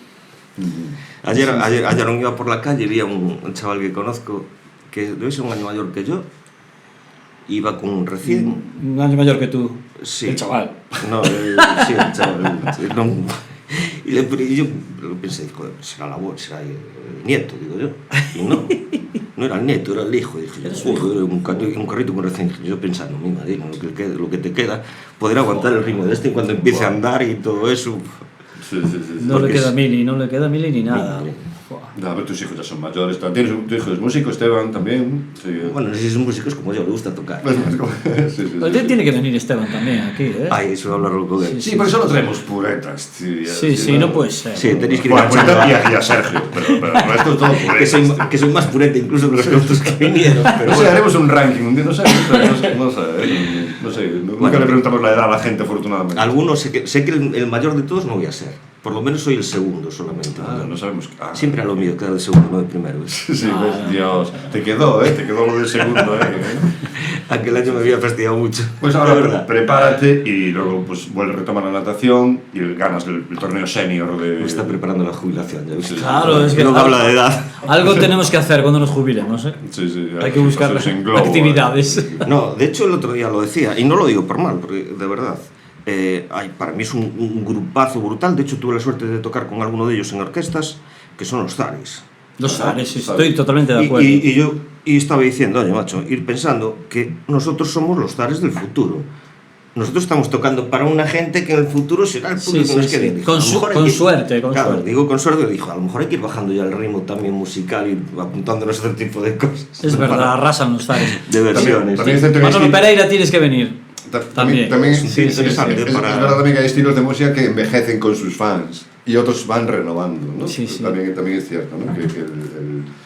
Ayer no iba por la calle y vi a un chaval que conozco que debe ser un año mayor que yo. Iba con un recién... Un año mayor que tú. Sí. El chaval. No, sí, el chaval. Y yo pensé, joder, será la voz, será el nieto, digo yo. Y no era el nieto, era el hijo. Y dije, joder, un carrito con recién. Yo pensando, mi madre, lo que te queda, poder aguantar el ritmo de este cuando empiece a andar y todo eso. Sí. No le queda mili ni nada. No, pero tus hijos ya son mayores. Tu hijo es músico, Esteban también. Sí. Bueno, si son músicos como yo, le gusta tocar. Sí. Tiene que venir Esteban también aquí, ¿eh? Ay, eso hablarlo con él. Sí, por eso lo traemos puretas, tío. Sí, no puede ser. Sí, tenéis que ir bueno, cachando. pureta y a Sergio, pero el resto es todo puretas. que soy más pureta incluso que los otros que vinieron. Pero No sé, bueno. haremos un ranking un día, no sé. Nunca le preguntamos la edad a la gente, afortunadamente. Algunos, sé que el mayor de todos no voy a ser. Por lo menos soy el segundo solamente. No sabemos. Siempre a lo mío, queda el segundo, no el primero. Sí, ves, Dios. Te quedó lo del segundo, Aquel año me había fastidiado mucho. Pues ahora prepárate y luego pues vuelves a retomar la natación y ganas el torneo senior de... Me está preparando la jubilación, ya viste. Claro, es que no habla de edad. Algo tenemos que hacer cuando nos jubilemos, ¿eh? Sí. Hay que buscar actividades. No, de hecho el otro día lo decía, y no lo digo por mal, porque de verdad, para mí es un grupazo brutal. De hecho tuve la suerte de tocar con alguno de ellos en orquestas, que son los Zares. Los Zares, sí, estoy totalmente de acuerdo. Y estaba diciendo, oye macho, ir pensando que nosotros somos los Zares del futuro. Nosotros estamos tocando para una gente que en el futuro será el público que nos quede. Dijo, con suerte. Digo con suerte, dijo, a lo mejor hay que ir bajando ya el ritmo también musical y apuntándonos a otro tipo de cosas. Es verdad, arrasan los Zares. De versiones. Manolo Pereira tienes que venir. También es interesante. Es verdad también que hay estilos de música que envejecen con sus fans y otros van renovando, ¿no? Sí. También es cierto, ¿no?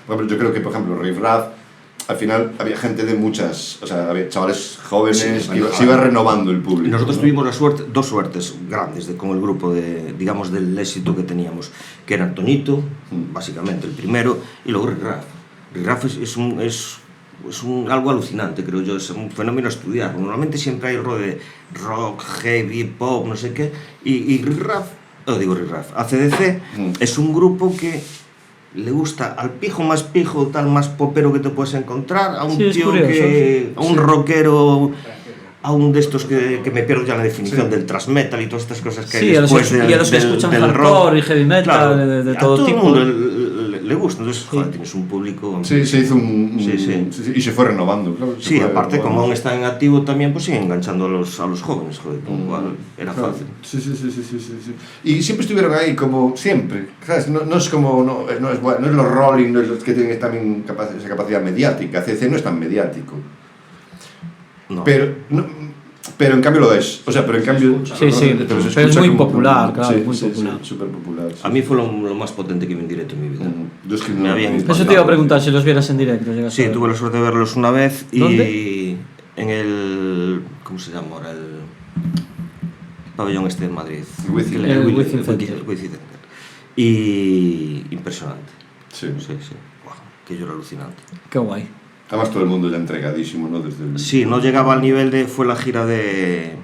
Bueno, yo creo que, por ejemplo, Riff Raff, al final había gente de muchas, o sea, había chavales jóvenes que se iba renovando el público. Y nosotros tuvimos dos suertes grandes con el grupo, digamos, del éxito que teníamos, que era Toñito, básicamente el primero, y luego Riff Raff. Riff Raff es algo alucinante, creo yo, es un fenómeno a estudiar. Normalmente siempre hay algo de rock, heavy, pop, no sé qué, y Riff Raff lo digo Riff-Raff, AC/DC es un grupo que le gusta al pijo más pijo, tal más popero que te puedes encontrar, a un tío que... a un rockero... a un de estos que me pierdo ya la definición del thrash metal y todas estas cosas que hay después y a los que escuchan hardcore y heavy metal, claro, de todo tipo. A todo el mundo le gusta, entonces, joder, tienes un público... Sí, se hizo y se fue renovando, claro. Sí, aparte, como aún está en activo también, pues siguen enganchando a los jóvenes, joder, era fácil. Sí. Y siempre estuvieron ahí, como siempre, ¿sabes? No es como, no es los Rolling, no es los que tienen también esa capacidad mediática, CC no es tan mediático. No. Pero en cambio lo es, o sea, pero en cambio... Sí, pero es muy popular, claro, muy popular. Sí, súper popular. Sí. A mí fue lo más potente que vi en directo en mi vida. Yo es que eso te iba a preguntar, si los vieras en directo. Sí, tuve la suerte de verlos una vez. ¿Dónde? Y en el... ¿cómo se llama ahora? El pabellón este de Madrid. El Wizzing Center. Y impresionante. Sí. Wow, que yo era alucinante. Qué guay. Además todo el mundo ya entregadísimo, ¿no? Sí, no llegaba al nivel de... Fue la gira de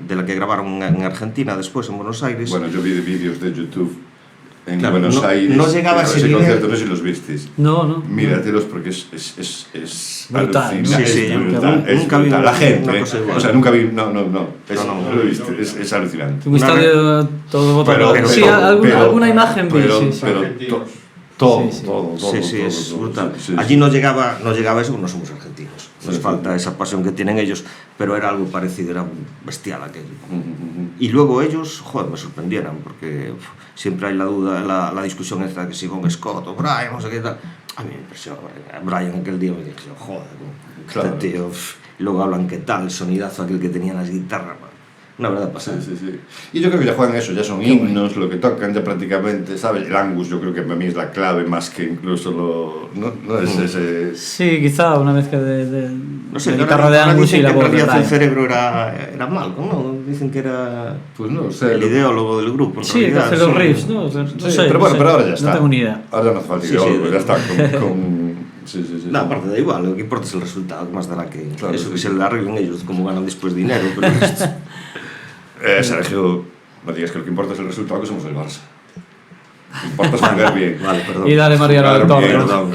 la que grabaron en Argentina, después en Buenos Aires. Bueno, yo vi vídeos de YouTube en Buenos Aires. No llegaba a ese nivel. Concierto, no sé si los visteis. No. Míratelos porque es brutal. alucinante. Sí, nunca vi la gente. O sea, nunca vi... No lo he visto. Es alucinante. Un estadio todo botado. Sí, alguna imagen vi. Pero todo. Sí, es brutal. Allí no llegaba eso, no somos argentinos. Nos falta esa pasión que tienen ellos, pero era algo parecido, era bestial aquello. Y luego ellos, joder, me sorprendieron, porque siempre hay la duda, la discusión esta de que si Bon Scott o Brian, no sé qué tal. A mí me impresionó Brian aquel día, me dije, joder, este tío. Y luego hablan qué tal, el sonidazo aquel que tenían las guitarras. Una verdad pasada. Sí. Y yo creo que ya juegan eso, ya son himnos, lo que tocan ya prácticamente, ¿sabes? El Angus yo creo que para mí es la clave más que incluso no es ese... Sí, quizá una mezcla de no sé, guitarra de Angus y la voz de Brian. Brian. El cerebro era Malcolm, ¿no? Dicen que era pues no sé, el ideólogo del grupo. Sí, que hace los riffs, ¿no? Pero bueno, pero ahora ya está. No tengo ni idea. Ahora no hace falta ya está con... Sí. No, aparte da igual, lo que importa es el resultado, que más dará que claro, eso, que se le arreglen ellos, como ganan después dinero, pero Sergio, no digas que lo que importa es el resultado, que somos el Barça. Lo que importa es jugar bien. Vale, perdón. Y dale Mariano al todo. Perdón,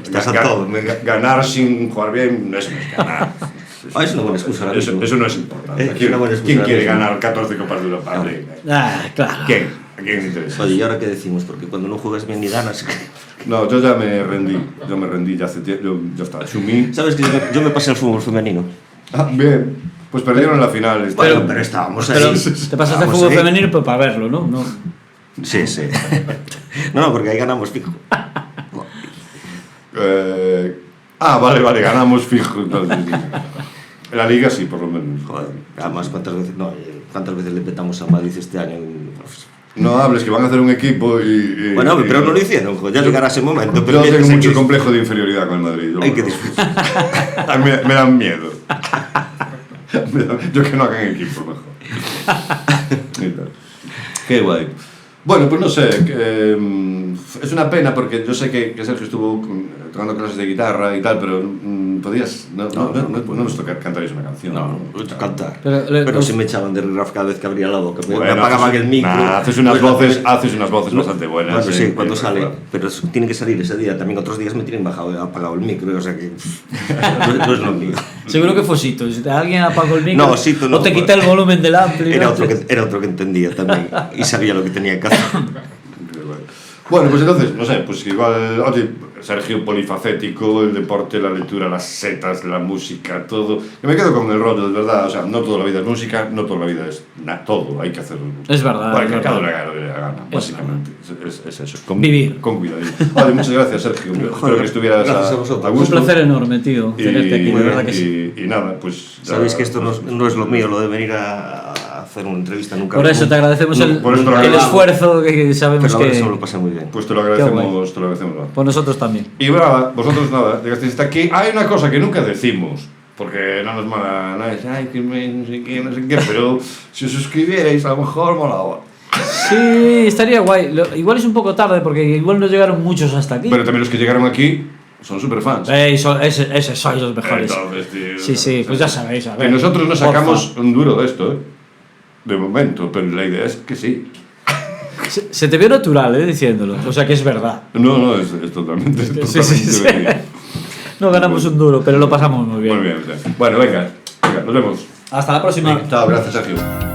estás a todo. Ganar sin jugar bien no es ganar. Es una buena excusa ahora mismo. Eso no es importante. ¿Quién quiere ganar 14 Copas de Europa? Claro. ¿Quién? ¿A quién le interesa? Oye, ¿y ahora qué decimos? Porque cuando no juegas bien ni ganas... No, yo ya me rendí, ya hace tiempo, yo está, asumí. ¿Sabes que yo me pasé al fútbol femenino? Bien. Pues perdieron la final. Pero estábamos ahí. Te pasaste al fútbol femenino pues, para verlo, ¿no? Sí. No, porque ahí ganamos fijo. Vale, ganamos fijo. Entonces, en la Liga sí, por lo menos. Joder, además, ¿cuántas veces le petamos a Madrid este año? No hables, que van a hacer un equipo y bueno, pero no lo hicieron, ya llegará ese momento. Pero yo tengo mucho complejo de inferioridad con el Madrid. Hay que disfrutar. A mí me dan miedo. Yo que no hagan equipo mejor. Qué guay. Bueno, pues no sé, es una pena porque yo sé que Sergio estuvo tocando clases de guitarra y tal, pero podías, no nos toca cantaréis una canción. No, cantar. Pero se me echaban de Riff-Raff cada vez que abría la boca, me apagaban el micro. Haces unas voces bastante buenas. Bueno, sí, cuando sale, claro. Pero tiene que salir ese día, también otros días me tienen apagado el micro, o sea que no es lo mío. Seguro que fue Sito, si alguien apagó el micro no, Sito no, o te quita el volumen del ampli. Era otro que entendía también y sabía lo que tenía que hacer. Bueno, pues entonces, no sé, pues igual, oye, Sergio polifacético, el deporte, la lectura, las setas, la música, todo. Yo me quedo con el rollo, de verdad, o sea, no toda la vida es música, no toda la vida es todo, hay que hacerlo. Es verdad. Para que cada uno le gana, básicamente. Es eso. Vivir. Con cuidadito. Vale, muchas gracias, Sergio. Espero que estuvieras a gusto. Un placer enorme, tío, tenerte aquí, de verdad que sí. Y nada, pues... Sabéis que esto no es lo mío, lo de venir a hacer una entrevista nunca. Por eso te agradecemos el esfuerzo que sabemos pero que... Eso lo pasé muy bien. Pues te lo agradecemos. Por nosotros también. Y nada, vosotros nada, llegasteis hasta aquí. Hay una cosa que nunca decimos, porque no nos mola nada, ay, que no sé qué, pero si os suscribierais a lo mejor molaba. Sí, estaría guay. Igual es un poco tarde porque igual no llegaron muchos hasta aquí. Pero también los que llegaron aquí son super fans. Ese sois los mejores. Entonces, tío, sí, pues ya sabéis. A ver, que nosotros no sacamos un duro de esto, de momento, pero la idea es que sí. Se te vio natural, diciéndolo. O sea que es verdad. No, es totalmente. Sí. Verídico. No ganamos un duro, pero lo pasamos muy bien. Muy bien. Bueno, venga, nos vemos. Hasta la próxima. Chao, gracias, Sergio.